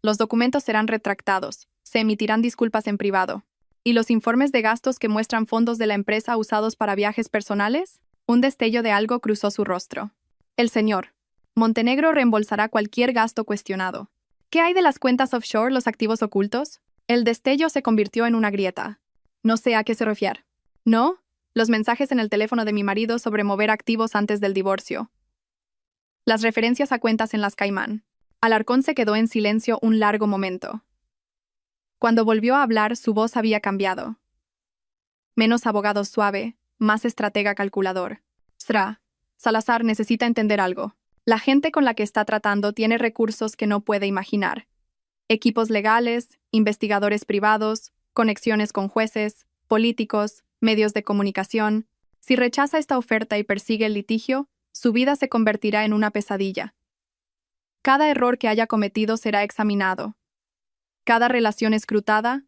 Los documentos serán retractados, se emitirán disculpas en privado. ¿Y los informes de gastos que muestran fondos de la empresa usados para viajes personales? Un destello de algo cruzó su rostro. El señor Montenegro reembolsará cualquier gasto cuestionado. ¿Qué hay de las cuentas offshore, los activos ocultos? El destello se convirtió en una grieta. No sé a qué se refiere. ¿No? Los mensajes en el teléfono de mi marido sobre mover activos antes del divorcio. Las referencias a cuentas en las Caimán. Alarcón se quedó en silencio un largo momento. Cuando volvió a hablar, su voz había cambiado. Menos abogado suave, más estratega calculador. Sra. Salazar necesita entender algo. La gente con la que está tratando tiene recursos que no puede imaginar. Equipos legales, investigadores privados, conexiones con jueces, políticos, medios de comunicación. Si rechaza esta oferta y persigue el litigio, Su vida se convertirá en una pesadilla. Cada error que haya cometido será examinado. Cada relación escrutada,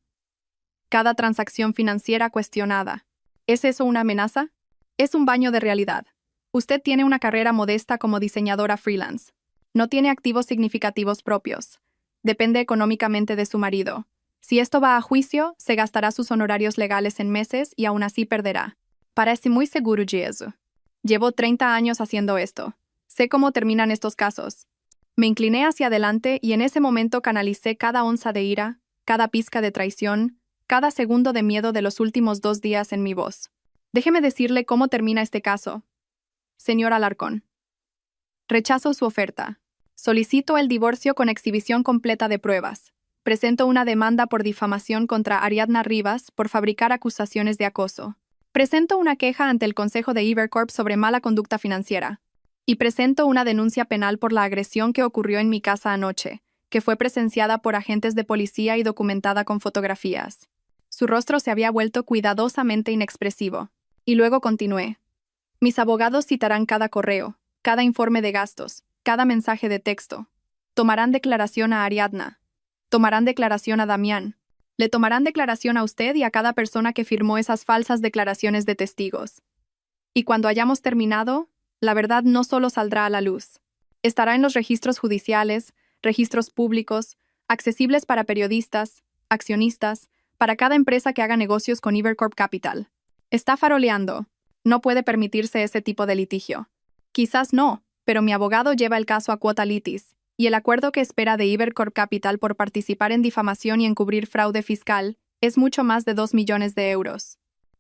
cada transacción financiera cuestionada. ¿Es eso una amenaza? Es un baño de realidad. Usted tiene una carrera modesta como diseñadora freelance. No tiene activos significativos propios. Depende económicamente de su marido. Si esto va a juicio, se gastará sus honorarios legales en meses y aún así perderá. Parece muy seguro de eso. Llevo 30 años haciendo esto. Sé cómo terminan estos casos. Me incliné hacia adelante y en ese momento canalicé cada onza de ira, cada pizca de traición, cada segundo de miedo de los últimos 2 días en mi voz. Déjeme decirle cómo termina este caso. Señor Alarcón. Rechazo su oferta. Solicito el divorcio con exhibición completa de pruebas. Presento una demanda por difamación contra Ariadna Rivas por fabricar acusaciones de acoso. Presento una queja ante el Consejo de Ibercorp sobre mala conducta financiera. Y presento una denuncia penal por la agresión que ocurrió en mi casa anoche, que fue presenciada por agentes de policía y documentada con fotografías. Su rostro se había vuelto cuidadosamente inexpresivo. Y luego continué. Mis abogados citarán cada correo, cada informe de gastos, cada mensaje de texto. Tomarán declaración a Ariadna. Tomarán declaración a Damián. Le tomarán declaración a usted y a cada persona que firmó esas falsas declaraciones de testigos. Y cuando hayamos terminado, la verdad no solo saldrá a la luz. Estará en los registros judiciales, registros públicos, accesibles para periodistas, accionistas, para cada empresa que haga negocios con Ibercorp Capital. Está faroleando. No puede permitirse ese tipo de litigio. Quizás no, pero mi abogado lleva el caso a quota litis, y el acuerdo que espera de Ibercorp Capital por participar en difamación y encubrir fraude fiscal es mucho más de 2 millones de euros.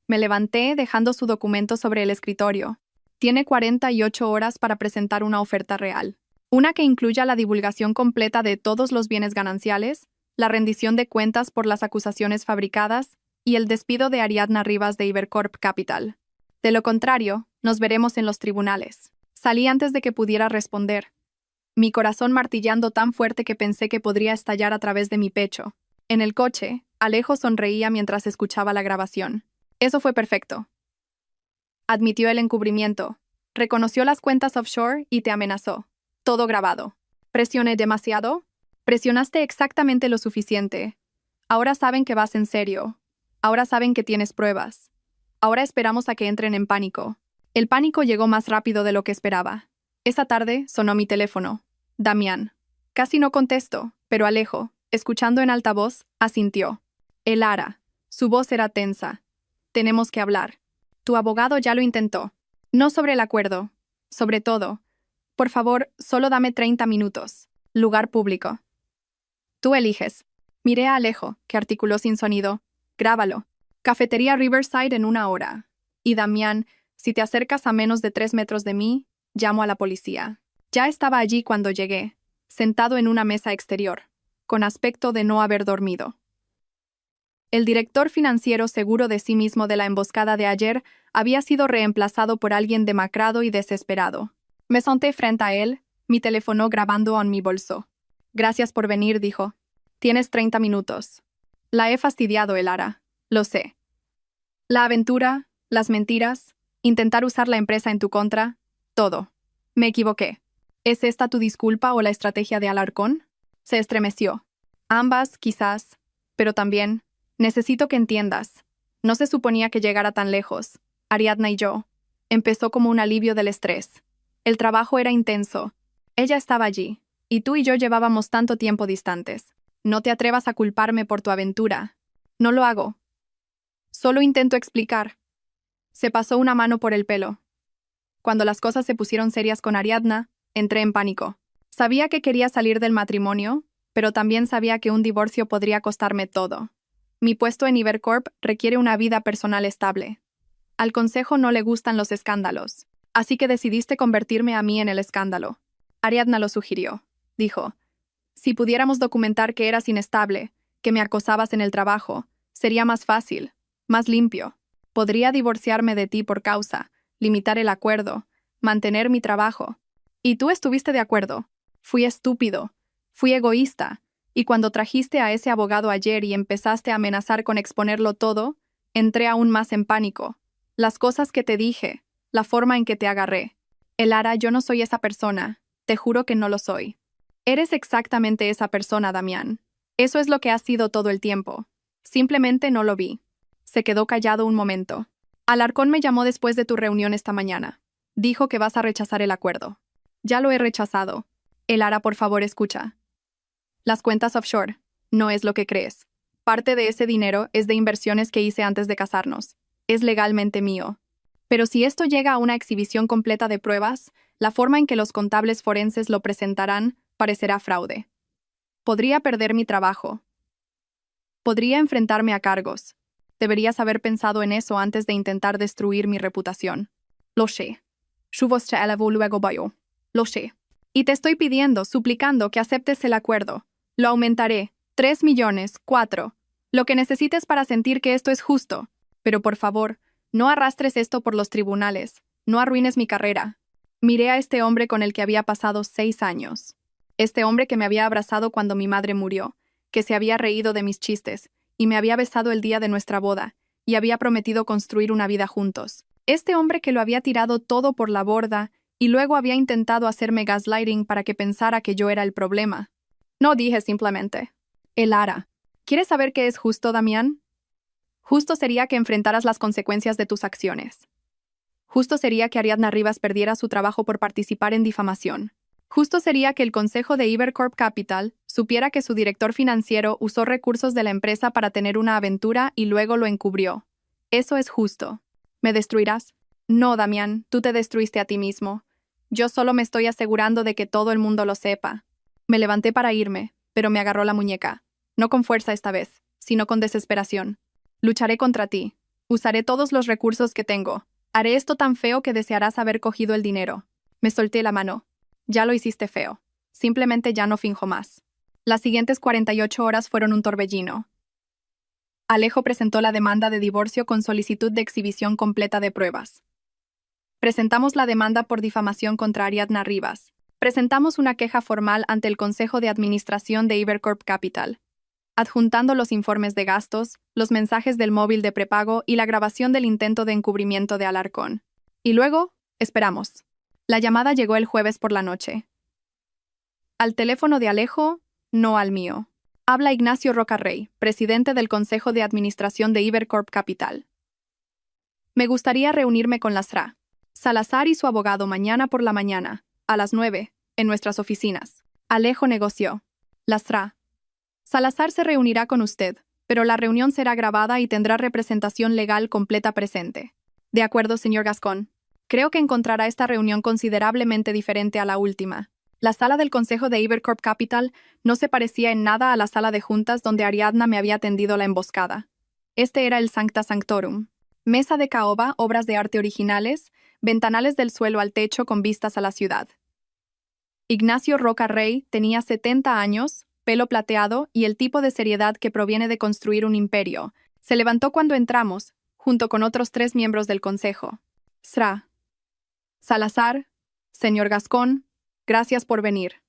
Me levanté dejando su documento sobre el escritorio. Tiene 48 horas para presentar una oferta real. Una que incluya la divulgación completa de todos los bienes gananciales, la rendición de cuentas por las acusaciones fabricadas y el despido de Ariadna Rivas de Ibercorp Capital. De lo contrario, nos veremos en los tribunales. Salí antes de que pudiera responder. Mi corazón martillando tan fuerte que pensé que podría estallar a través de mi pecho. En el coche, Alejo sonreía mientras escuchaba la grabación. Eso fue perfecto. Admitió el encubrimiento. Reconoció las cuentas offshore y te amenazó. Todo grabado. ¿Presioné demasiado? Presionaste exactamente lo suficiente. Ahora saben que vas en serio. Ahora saben que tienes pruebas. Ahora esperamos a que entren en pánico. El pánico llegó más rápido de lo que esperaba. Esa tarde sonó mi teléfono. Damián. Casi no contesto, pero Alejo, escuchando en altavoz, asintió. El Ara. Su voz era tensa. Tenemos que hablar. Tu abogado ya lo intentó. No sobre el acuerdo. Sobre todo. Por favor, solo dame 30 minutos. Lugar público. Tú eliges. Miré a Alejo, que articuló sin sonido. Grábalo. Cafetería Riverside en 1 hora. Y Damián, si te acercas a menos de 3 metros de mí, llamo a la policía. Ya estaba allí cuando llegué, sentado en una mesa exterior, con aspecto de no haber dormido. El director financiero seguro de sí mismo de la emboscada de ayer había sido reemplazado por alguien demacrado y desesperado. Me senté frente a él, mi teléfono grabando en mi bolso. Gracias por venir, dijo. Tienes 30 minutos. La he fastidiado, Elara. Lo sé. La aventura, las mentiras, intentar usar la empresa en tu contra, todo. Me equivoqué. ¿Es esta tu disculpa o la estrategia de Alarcón? Se estremeció. Ambas, quizás. Pero también, necesito que entiendas. No se suponía que llegara tan lejos. Ariadna y yo. Empezó como un alivio del estrés. El trabajo era intenso. Ella estaba allí, y tú y yo llevábamos tanto tiempo distantes. No te atrevas a culparme por tu aventura. No lo hago. Solo intento explicar. Se pasó una mano por el pelo. Cuando las cosas se pusieron serias con Ariadna, entré en pánico. Sabía que quería salir del matrimonio, pero también sabía que un divorcio podría costarme todo. Mi puesto en Ibercorp requiere una vida personal estable. Al consejo no le gustan los escándalos, así que decidiste convertirme a mí en el escándalo. Ariadna lo sugirió. Dijo, si pudiéramos documentar que eras inestable, que me acosabas en el trabajo, sería más fácil, más limpio. Podría divorciarme de ti por causa, limitar el acuerdo, mantener mi trabajo. Y tú estuviste de acuerdo. Fui estúpido, fui egoísta, y cuando trajiste a ese abogado ayer y empezaste a amenazar con exponerlo todo, entré aún más en pánico. Las cosas que te dije, la forma en que te agarré. Elara, yo no soy esa persona. Te juro que no lo soy. Eres exactamente esa persona, Damián. Eso es lo que has sido todo el tiempo. Simplemente no lo vi. Se quedó callado un momento. Alarcón me llamó después de tu reunión esta mañana. Dijo que vas a rechazar el acuerdo. Ya lo he rechazado. Elara, por favor, escucha. Las cuentas offshore. No es lo que crees. Parte de ese dinero es de inversiones que hice antes de casarnos. Es legalmente mío. Pero si esto llega a una exhibición completa de pruebas, la forma en que los contables forenses lo presentarán parecerá fraude. Podría perder mi trabajo. Podría enfrentarme a cargos. Deberías haber pensado en eso antes de intentar destruir mi reputación. Lo sé. Lo sé. Y te estoy pidiendo, suplicando que aceptes el acuerdo. Lo aumentaré. 3 millones, 4. Lo que necesites para sentir que esto es justo. Pero por favor, no arrastres esto por los tribunales. No arruines mi carrera. Miré a este hombre con el que había pasado 6 años. Este hombre que me había abrazado cuando mi madre murió, que se había reído de mis chistes, y me había besado el día de nuestra boda, y había prometido construir una vida juntos. Este hombre que lo había tirado todo por la borda, y luego había intentado hacerme gaslighting para que pensara que yo era el problema. No dije simplemente. Elara, ¿quieres saber qué es justo, Damián? Justo sería que enfrentaras las consecuencias de tus acciones. Justo sería que Ariadna Rivas perdiera su trabajo por participar en difamación. Justo sería que el consejo de Ibercorp Capital supiera que su director financiero usó recursos de la empresa para tener una aventura y luego lo encubrió. Eso es justo. ¿Me destruirás? No, Damián, tú te destruiste a ti mismo. Yo solo me estoy asegurando de que todo el mundo lo sepa. Me levanté para irme, pero me agarró la muñeca. No con fuerza esta vez, sino con desesperación. Lucharé contra ti. Usaré todos los recursos que tengo. Haré esto tan feo que desearás haber cogido el dinero. Me solté la mano. Ya lo hiciste feo. Simplemente ya no finjo más. Las siguientes 48 horas fueron un torbellino. Alejo presentó la demanda de divorcio con solicitud de exhibición completa de pruebas. Presentamos la demanda por difamación contra Ariadna Rivas. Presentamos una queja formal ante el Consejo de Administración de Ibercorp Capital, adjuntando los informes de gastos, los mensajes del móvil de prepago y la grabación del intento de encubrimiento de Alarcón. Y luego, esperamos. La llamada llegó el jueves por la noche. Al teléfono de Alejo, no al mío. Habla Ignacio Rocarrey, presidente del Consejo de Administración de Ibercorp Capital. Me gustaría reunirme con Lasra Salazar y su abogado mañana por la mañana, a las 9, en nuestras oficinas. Alejo negoció. Lasra Salazar se reunirá con usted, pero la reunión será grabada y tendrá representación legal completa presente. De acuerdo, señor Gascón. Creo que encontrará esta reunión considerablemente diferente a la última. La sala del Consejo de Ibercorp Capital no se parecía en nada a la sala de juntas donde Ariadna me había tendido la emboscada. Este era el Sancta Sanctorum. Mesa de caoba, obras de arte originales, ventanales del suelo al techo con vistas a la ciudad. Ignacio Roca Rey tenía 70 años, pelo plateado y el tipo de seriedad que proviene de construir un imperio. Se levantó cuando entramos, junto con otros 3 miembros del consejo. Sra. Salazar, señor Gascón, gracias por venir.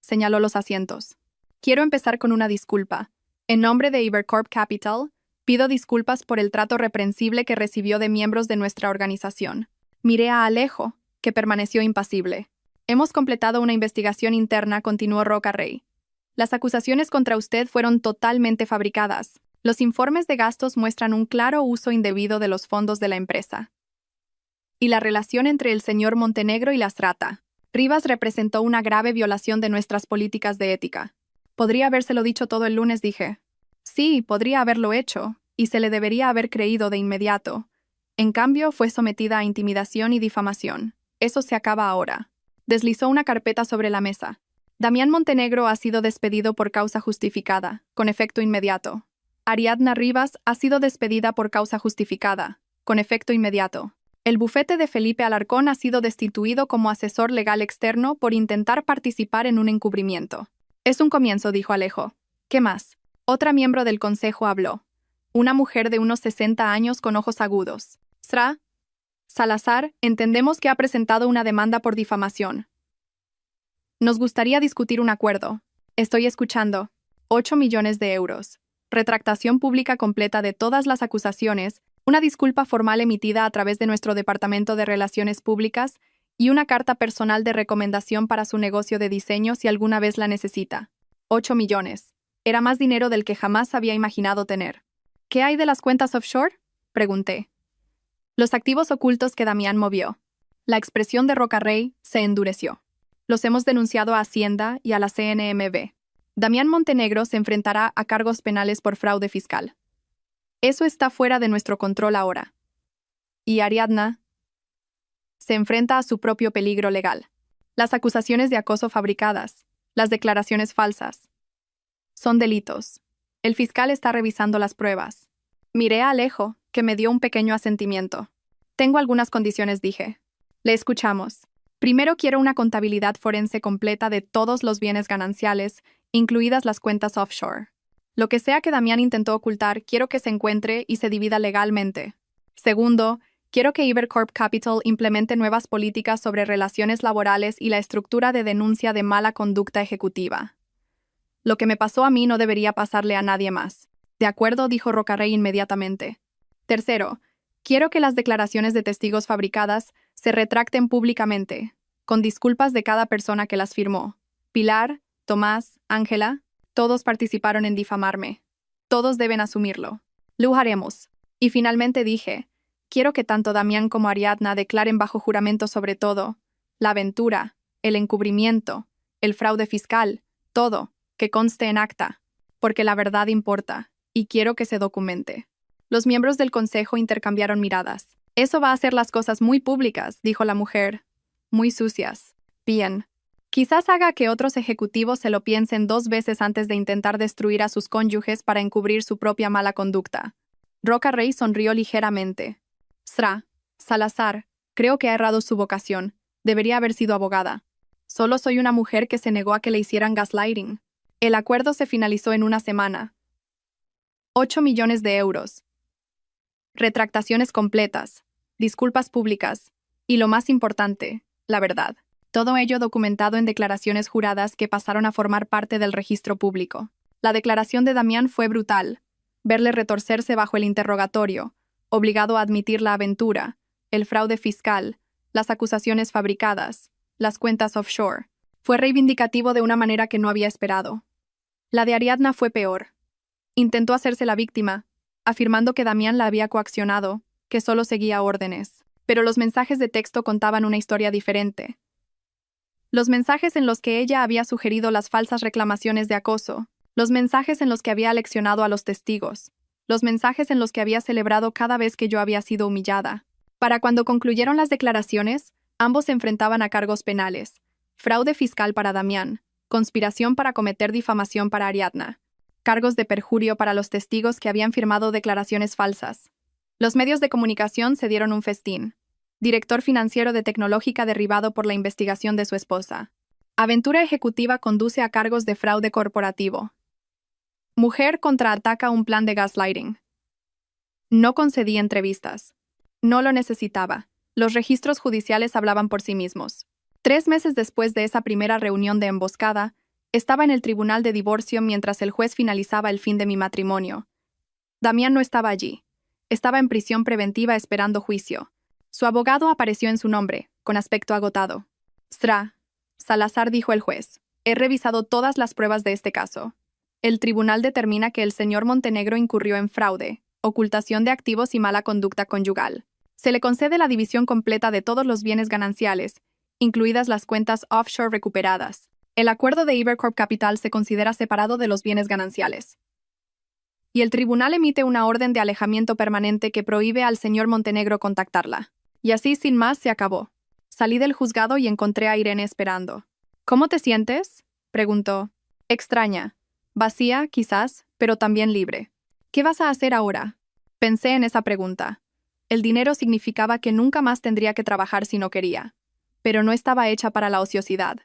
Señaló los asientos. Quiero empezar con una disculpa. En nombre de Ibercorp Capital, pido disculpas por el trato reprensible que recibió de miembros de nuestra organización. Miré a Alejo, que permaneció impasible. Hemos completado una investigación interna, continuó Roca Rey. Las acusaciones contra usted fueron totalmente fabricadas. Los informes de gastos muestran un claro uso indebido de los fondos de la empresa. Y la relación entre el señor Montenegro y Lasrata Rivas representó una grave violación de nuestras políticas de ética. Podría habérselo dicho todo el lunes, dije. Sí, podría haberlo hecho, y se le debería haber creído de inmediato. En cambio, fue sometida a intimidación y difamación. Eso se acaba ahora. Deslizó una carpeta sobre la mesa. Damián Montenegro ha sido despedido por causa justificada, con efecto inmediato. Ariadna Rivas ha sido despedida por causa justificada, con efecto inmediato. El bufete de Felipe Alarcón ha sido destituido como asesor legal externo por intentar participar en un encubrimiento. Es un comienzo, dijo Alejo. ¿Qué más? Otra miembro del consejo habló. Una mujer de unos 60 años con ojos agudos. Sra. Salazar, entendemos que ha presentado una demanda por difamación. Nos gustaría discutir un acuerdo. Estoy escuchando. 8 millones de euros. Retractación pública completa de todas las acusaciones, una disculpa formal emitida a través de nuestro Departamento de Relaciones Públicas Y una carta personal de recomendación para su negocio de diseño si alguna vez la necesita. 8 millones. Era más dinero del que jamás había imaginado tener. ¿Qué hay de las cuentas offshore? Pregunté. Los activos ocultos que Damián movió. La expresión de Rocarrey se endureció. Los hemos denunciado a Hacienda y a la CNMV. Damián Montenegro se enfrentará a cargos penales por fraude fiscal. Eso está fuera de nuestro control ahora. Y Ariadna se enfrenta a su propio peligro legal. Las acusaciones de acoso fabricadas, las declaraciones falsas, son delitos. El fiscal está revisando las pruebas. Miré a Alejo, que me dio un pequeño asentimiento. Tengo algunas condiciones, dije. Le escuchamos. Primero quiero una contabilidad forense completa de todos los bienes gananciales, incluidas las cuentas offshore. Lo que sea que Damián intentó ocultar, quiero que se encuentre y se divida legalmente. Segundo, quiero que Ibercorp Capital implemente nuevas políticas sobre relaciones laborales y la estructura de denuncia de mala conducta ejecutiva. Lo que me pasó a mí no debería pasarle a nadie más. De acuerdo, dijo Rocarrey inmediatamente. Tercero, quiero que las declaraciones de testigos fabricadas se retracten públicamente, con disculpas de cada persona que las firmó. Pilar, Tomás, Ángela, todos participaron en difamarme. Todos deben asumirlo. Lo haremos. Y finalmente dije, quiero que tanto Damián como Ariadna declaren bajo juramento sobre todo, la aventura, el encubrimiento, el fraude fiscal, todo, que conste en acta, porque la verdad importa, y quiero que se documente. Los miembros del consejo intercambiaron miradas. Eso va a hacer las cosas muy públicas, dijo la mujer. Muy sucias. Bien. Quizás haga que otros ejecutivos se lo piensen 2 veces antes de intentar destruir a sus cónyuges para encubrir su propia mala conducta. Rocarrey sonrió ligeramente. Salazar, creo que ha errado su vocación. Debería haber sido abogada. Solo soy una mujer que se negó a que le hicieran gaslighting. El acuerdo se finalizó en una semana. 8 millones de euros. Retractaciones completas, disculpas públicas, y lo más importante, la verdad. Todo ello documentado en declaraciones juradas que pasaron a formar parte del registro público. La declaración de Damián fue brutal. Verle retorcerse bajo el interrogatorio, obligado a admitir la aventura, el fraude fiscal, las acusaciones fabricadas, las cuentas offshore, fue reivindicativo de una manera que no había esperado. La de Ariadna fue peor. Intentó hacerse la víctima, afirmando que Damián la había coaccionado, que solo seguía órdenes. Pero los mensajes de texto contaban una historia diferente. Los mensajes en los que ella había sugerido las falsas reclamaciones de acoso, los mensajes en los que había aleccionado a los testigos, los mensajes en los que había celebrado cada vez que yo había sido humillada. Para cuando concluyeron las declaraciones, ambos se enfrentaban a cargos penales, fraude fiscal para Damián, conspiración para cometer difamación para Ariadna, cargos de perjurio para los testigos que habían firmado declaraciones falsas. Los medios de comunicación se dieron un festín. Director financiero de Tecnológica derribado por la investigación de su esposa. Aventura ejecutiva conduce a cargos de fraude corporativo. Mujer contraataca un plan de gaslighting. No concedí entrevistas. No lo necesitaba. Los registros judiciales hablaban por sí mismos. 3 meses después de esa primera reunión de emboscada, estaba en el tribunal de divorcio mientras el juez finalizaba el fin de mi matrimonio. Damián no estaba allí. Estaba en prisión preventiva esperando juicio. Su abogado apareció en su nombre, con aspecto agotado. Salazar, dijo el juez. He revisado todas las pruebas de este caso. El tribunal determina que el señor Montenegro incurrió en fraude, ocultación de activos y mala conducta conyugal. Se le concede la división completa de todos los bienes gananciales, incluidas las cuentas offshore recuperadas. El acuerdo de Ibercorp Capital se considera separado de los bienes gananciales. Y el tribunal emite una orden de alejamiento permanente que prohíbe al señor Montenegro contactarla. Y así, sin más, se acabó. Salí del juzgado y encontré a Irene esperando. ¿Cómo te sientes?, preguntó. Extraña. Vacía, quizás, pero también libre. ¿Qué vas a hacer ahora? Pensé en esa pregunta. El dinero significaba que nunca más tendría que trabajar si no quería. Pero no estaba hecha para la ociosidad.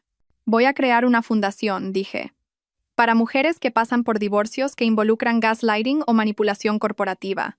Voy a crear una fundación, dije. Para mujeres que pasan por divorcios que involucran gaslighting o manipulación corporativa.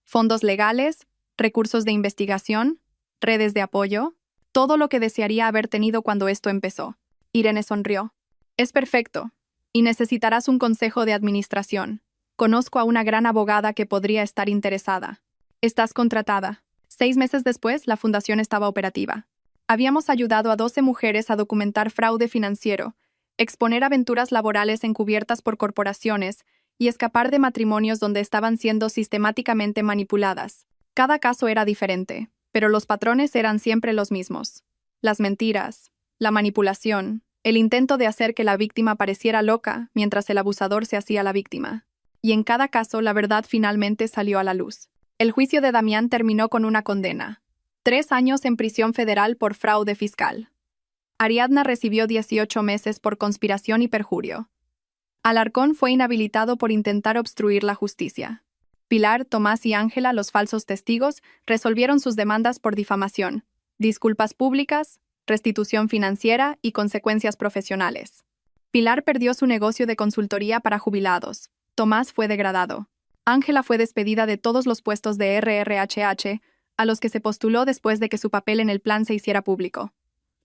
Fondos legales, recursos de investigación, redes de apoyo, todo lo que desearía haber tenido cuando esto empezó. Irene sonrió. Es perfecto. Y necesitarás un consejo de administración. Conozco a una gran abogada que podría estar interesada. Estás contratada. 6 meses después, la fundación estaba operativa. Habíamos ayudado a 12 mujeres a documentar fraude financiero, exponer aventuras laborales encubiertas por corporaciones y escapar de matrimonios donde estaban siendo sistemáticamente manipuladas. Cada caso era diferente, pero los patrones eran siempre los mismos. Las mentiras, la manipulación, el intento de hacer que la víctima pareciera loca mientras el abusador se hacía la víctima. Y en cada caso la verdad finalmente salió a la luz. El juicio de Damián terminó con una condena: 3 años en prisión federal por fraude fiscal. Ariadna recibió 18 meses por conspiración y perjurio. Alarcón fue inhabilitado por intentar obstruir la justicia. Pilar, Tomás y Ángela, los falsos testigos, resolvieron sus demandas por difamación, disculpas públicas, restitución financiera y consecuencias profesionales. Pilar perdió su negocio de consultoría para jubilados. Tomás fue degradado. Ángela fue despedida de todos los puestos de RRHH a los que se postuló después de que su papel en el plan se hiciera público.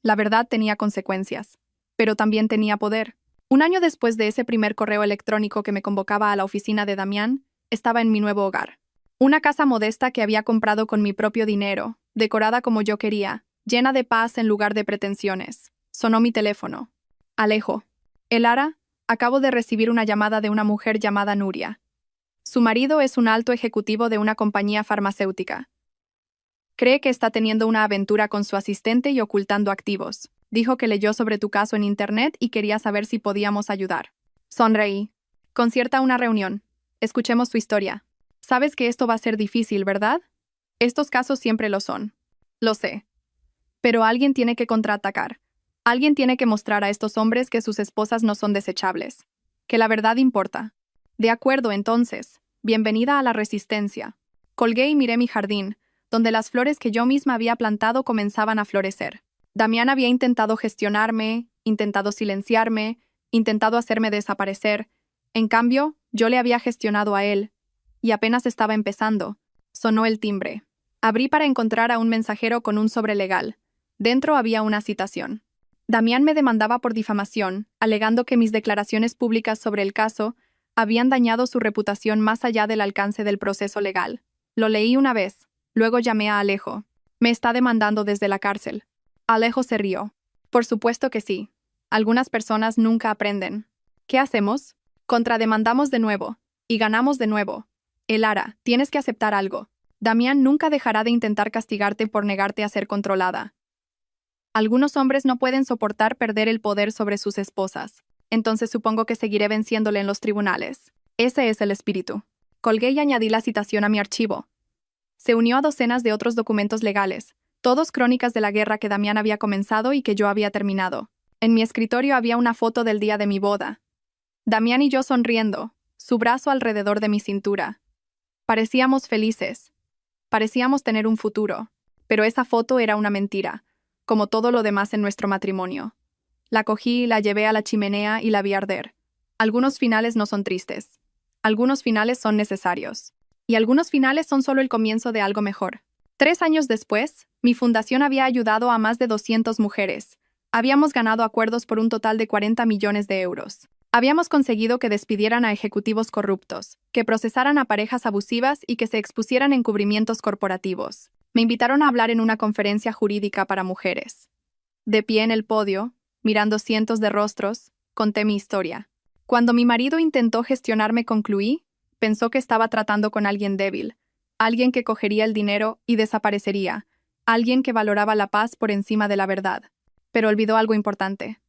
La verdad tenía consecuencias, pero también tenía poder. Un año después de ese primer correo electrónico que me convocaba a la oficina de Damián, estaba en mi nuevo hogar. Una casa modesta que había comprado con mi propio dinero, decorada como yo quería, llena de paz en lugar de pretensiones. Sonó mi teléfono. Alejo. Elara, acabo de recibir una llamada de una mujer llamada Nuria. Su marido es un alto ejecutivo de una compañía farmacéutica. Cree que está teniendo una aventura con su asistente y ocultando activos. Dijo que leyó sobre tu caso en internet y quería saber si podíamos ayudar. Sonreí. Concierta una reunión. Escuchemos su historia. Sabes que esto va a ser difícil, ¿verdad? Estos casos siempre lo son. Lo sé. Pero alguien tiene que contraatacar. Alguien tiene que mostrar a estos hombres que sus esposas no son desechables. Que la verdad importa. De acuerdo, entonces. Bienvenida a la resistencia. Colgué y miré mi jardín, donde las flores que yo misma había plantado comenzaban a florecer. Damián había intentado gestionarme, intentado silenciarme, intentado hacerme desaparecer. En cambio, yo le había gestionado a él. Y apenas estaba empezando. Sonó el timbre. Abrí para encontrar a un mensajero con un sobre legal. Dentro había una citación. Damián me demandaba por difamación, alegando que mis declaraciones públicas sobre el caso habían dañado su reputación más allá del alcance del proceso legal. Lo leí una vez. Luego llamé a Alejo. Me está demandando desde la cárcel. Alejo se rió. Por supuesto que sí. Algunas personas nunca aprenden. ¿Qué hacemos? Contrademandamos de nuevo. Y ganamos de nuevo. Elara, tienes que aceptar algo. Damián nunca dejará de intentar castigarte por negarte a ser controlada. Algunos hombres no pueden soportar perder el poder sobre sus esposas. Entonces supongo que seguiré venciéndole en los tribunales. Ese es el espíritu. Colgué y añadí la citación a mi archivo. Se unió a docenas de otros documentos legales, todos crónicas de la guerra que Damián había comenzado y que yo había terminado. En mi escritorio había una foto del día de mi boda. Damián y yo sonriendo, su brazo alrededor de mi cintura. Parecíamos felices. Parecíamos tener un futuro. Pero esa foto era una mentira, como todo lo demás en nuestro matrimonio. La cogí, la llevé a la chimenea y la vi arder. Algunos finales no son tristes. Algunos finales son necesarios. Y algunos finales son solo el comienzo de algo mejor. 3 años después, mi fundación había ayudado a más de 200 mujeres. Habíamos ganado acuerdos por un total de 40 millones de euros. Habíamos conseguido que despidieran a ejecutivos corruptos, que procesaran a parejas abusivas y que se expusieran encubrimientos corporativos. Me invitaron a hablar en una conferencia jurídica para mujeres. De pie en el podio, mirando cientos de rostros, conté mi historia. Cuando mi marido intentó gestionarme, concluí, pensó que estaba tratando con alguien débil, alguien que cogería el dinero y desaparecería, alguien que valoraba la paz por encima de la verdad. Pero olvidó algo importante.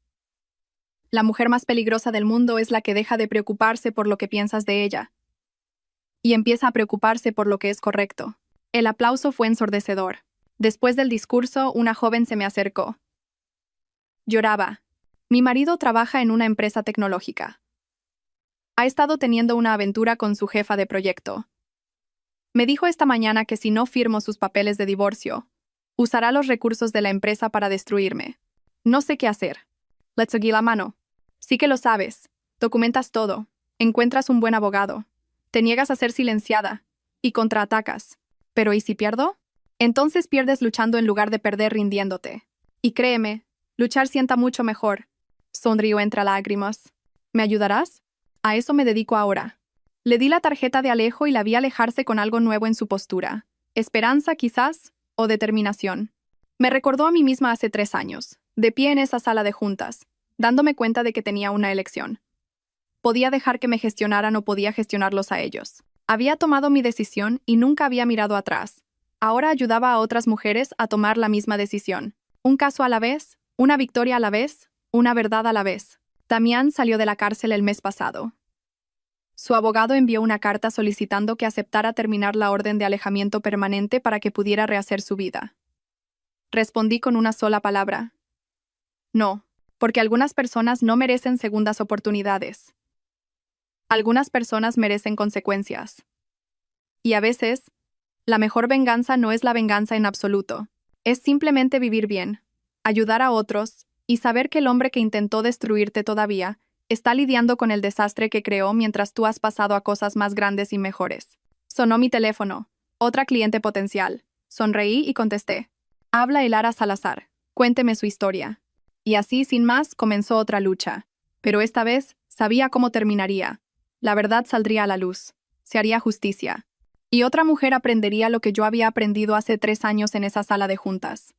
La mujer más peligrosa del mundo es la que deja de preocuparse por lo que piensas de ella y empieza a preocuparse por lo que es correcto. El aplauso fue ensordecedor. Después del discurso, una joven se me acercó. Lloraba. Mi marido trabaja en una empresa tecnológica. Ha estado teniendo una aventura con su jefa de proyecto. Me dijo esta mañana que si no firmo sus papeles de divorcio, usará los recursos de la empresa para destruirme. No sé qué hacer. Le seguí la mano. Sí que lo sabes. Documentas todo. Encuentras un buen abogado. Te niegas a ser silenciada. Y contraatacas. ¿Pero y si pierdo? Entonces pierdes luchando en lugar de perder rindiéndote. Y créeme, luchar sienta mucho mejor. Sonrió entre lágrimas. ¿Me ayudarás? A eso me dedico ahora. Le di la tarjeta de Alejo y la vi alejarse con algo nuevo en su postura. Esperanza, quizás, o determinación. Me recordó a mí misma hace 3 años, de pie en esa sala de juntas, dándome cuenta de que tenía una elección. Podía dejar que me gestionaran o podía gestionarlos a ellos. Había tomado mi decisión y nunca había mirado atrás. Ahora ayudaba a otras mujeres a tomar la misma decisión. Un caso a la vez, una victoria a la vez, una verdad a la vez. Damián salió de la cárcel el mes pasado. Su abogado envió una carta solicitando que aceptara terminar la orden de alejamiento permanente para que pudiera rehacer su vida. Respondí con una sola palabra. No, porque algunas personas no merecen segundas oportunidades. Algunas personas merecen consecuencias. Y a veces, la mejor venganza no es la venganza en absoluto. Es simplemente vivir bien, ayudar a otros y saber que el hombre que intentó destruirte todavía está lidiando con el desastre que creó mientras tú has pasado a cosas más grandes y mejores. Sonó mi teléfono. Otra cliente potencial. Sonreí y contesté. Habla Elara Salazar. Cuénteme su historia. Y así, sin más, comenzó otra lucha. Pero esta vez sabía cómo terminaría. La verdad saldría a la luz. Se haría justicia. Y otra mujer aprendería lo que yo había aprendido hace 3 años en esa sala de juntas.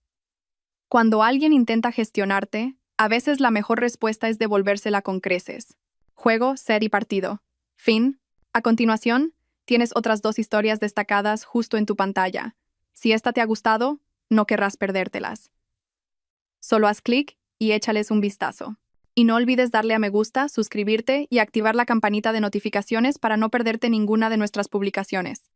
Cuando alguien intenta gestionarte, a veces la mejor respuesta es devolvérsela con creces. Juego, set y partido. Fin. A continuación, tienes otras 2 historias destacadas justo en tu pantalla. Si esta te ha gustado, no querrás perdértelas. Solo haz clic y échales un vistazo. Y no olvides darle a me gusta, suscribirte y activar la campanita de notificaciones para no perderte ninguna de nuestras publicaciones.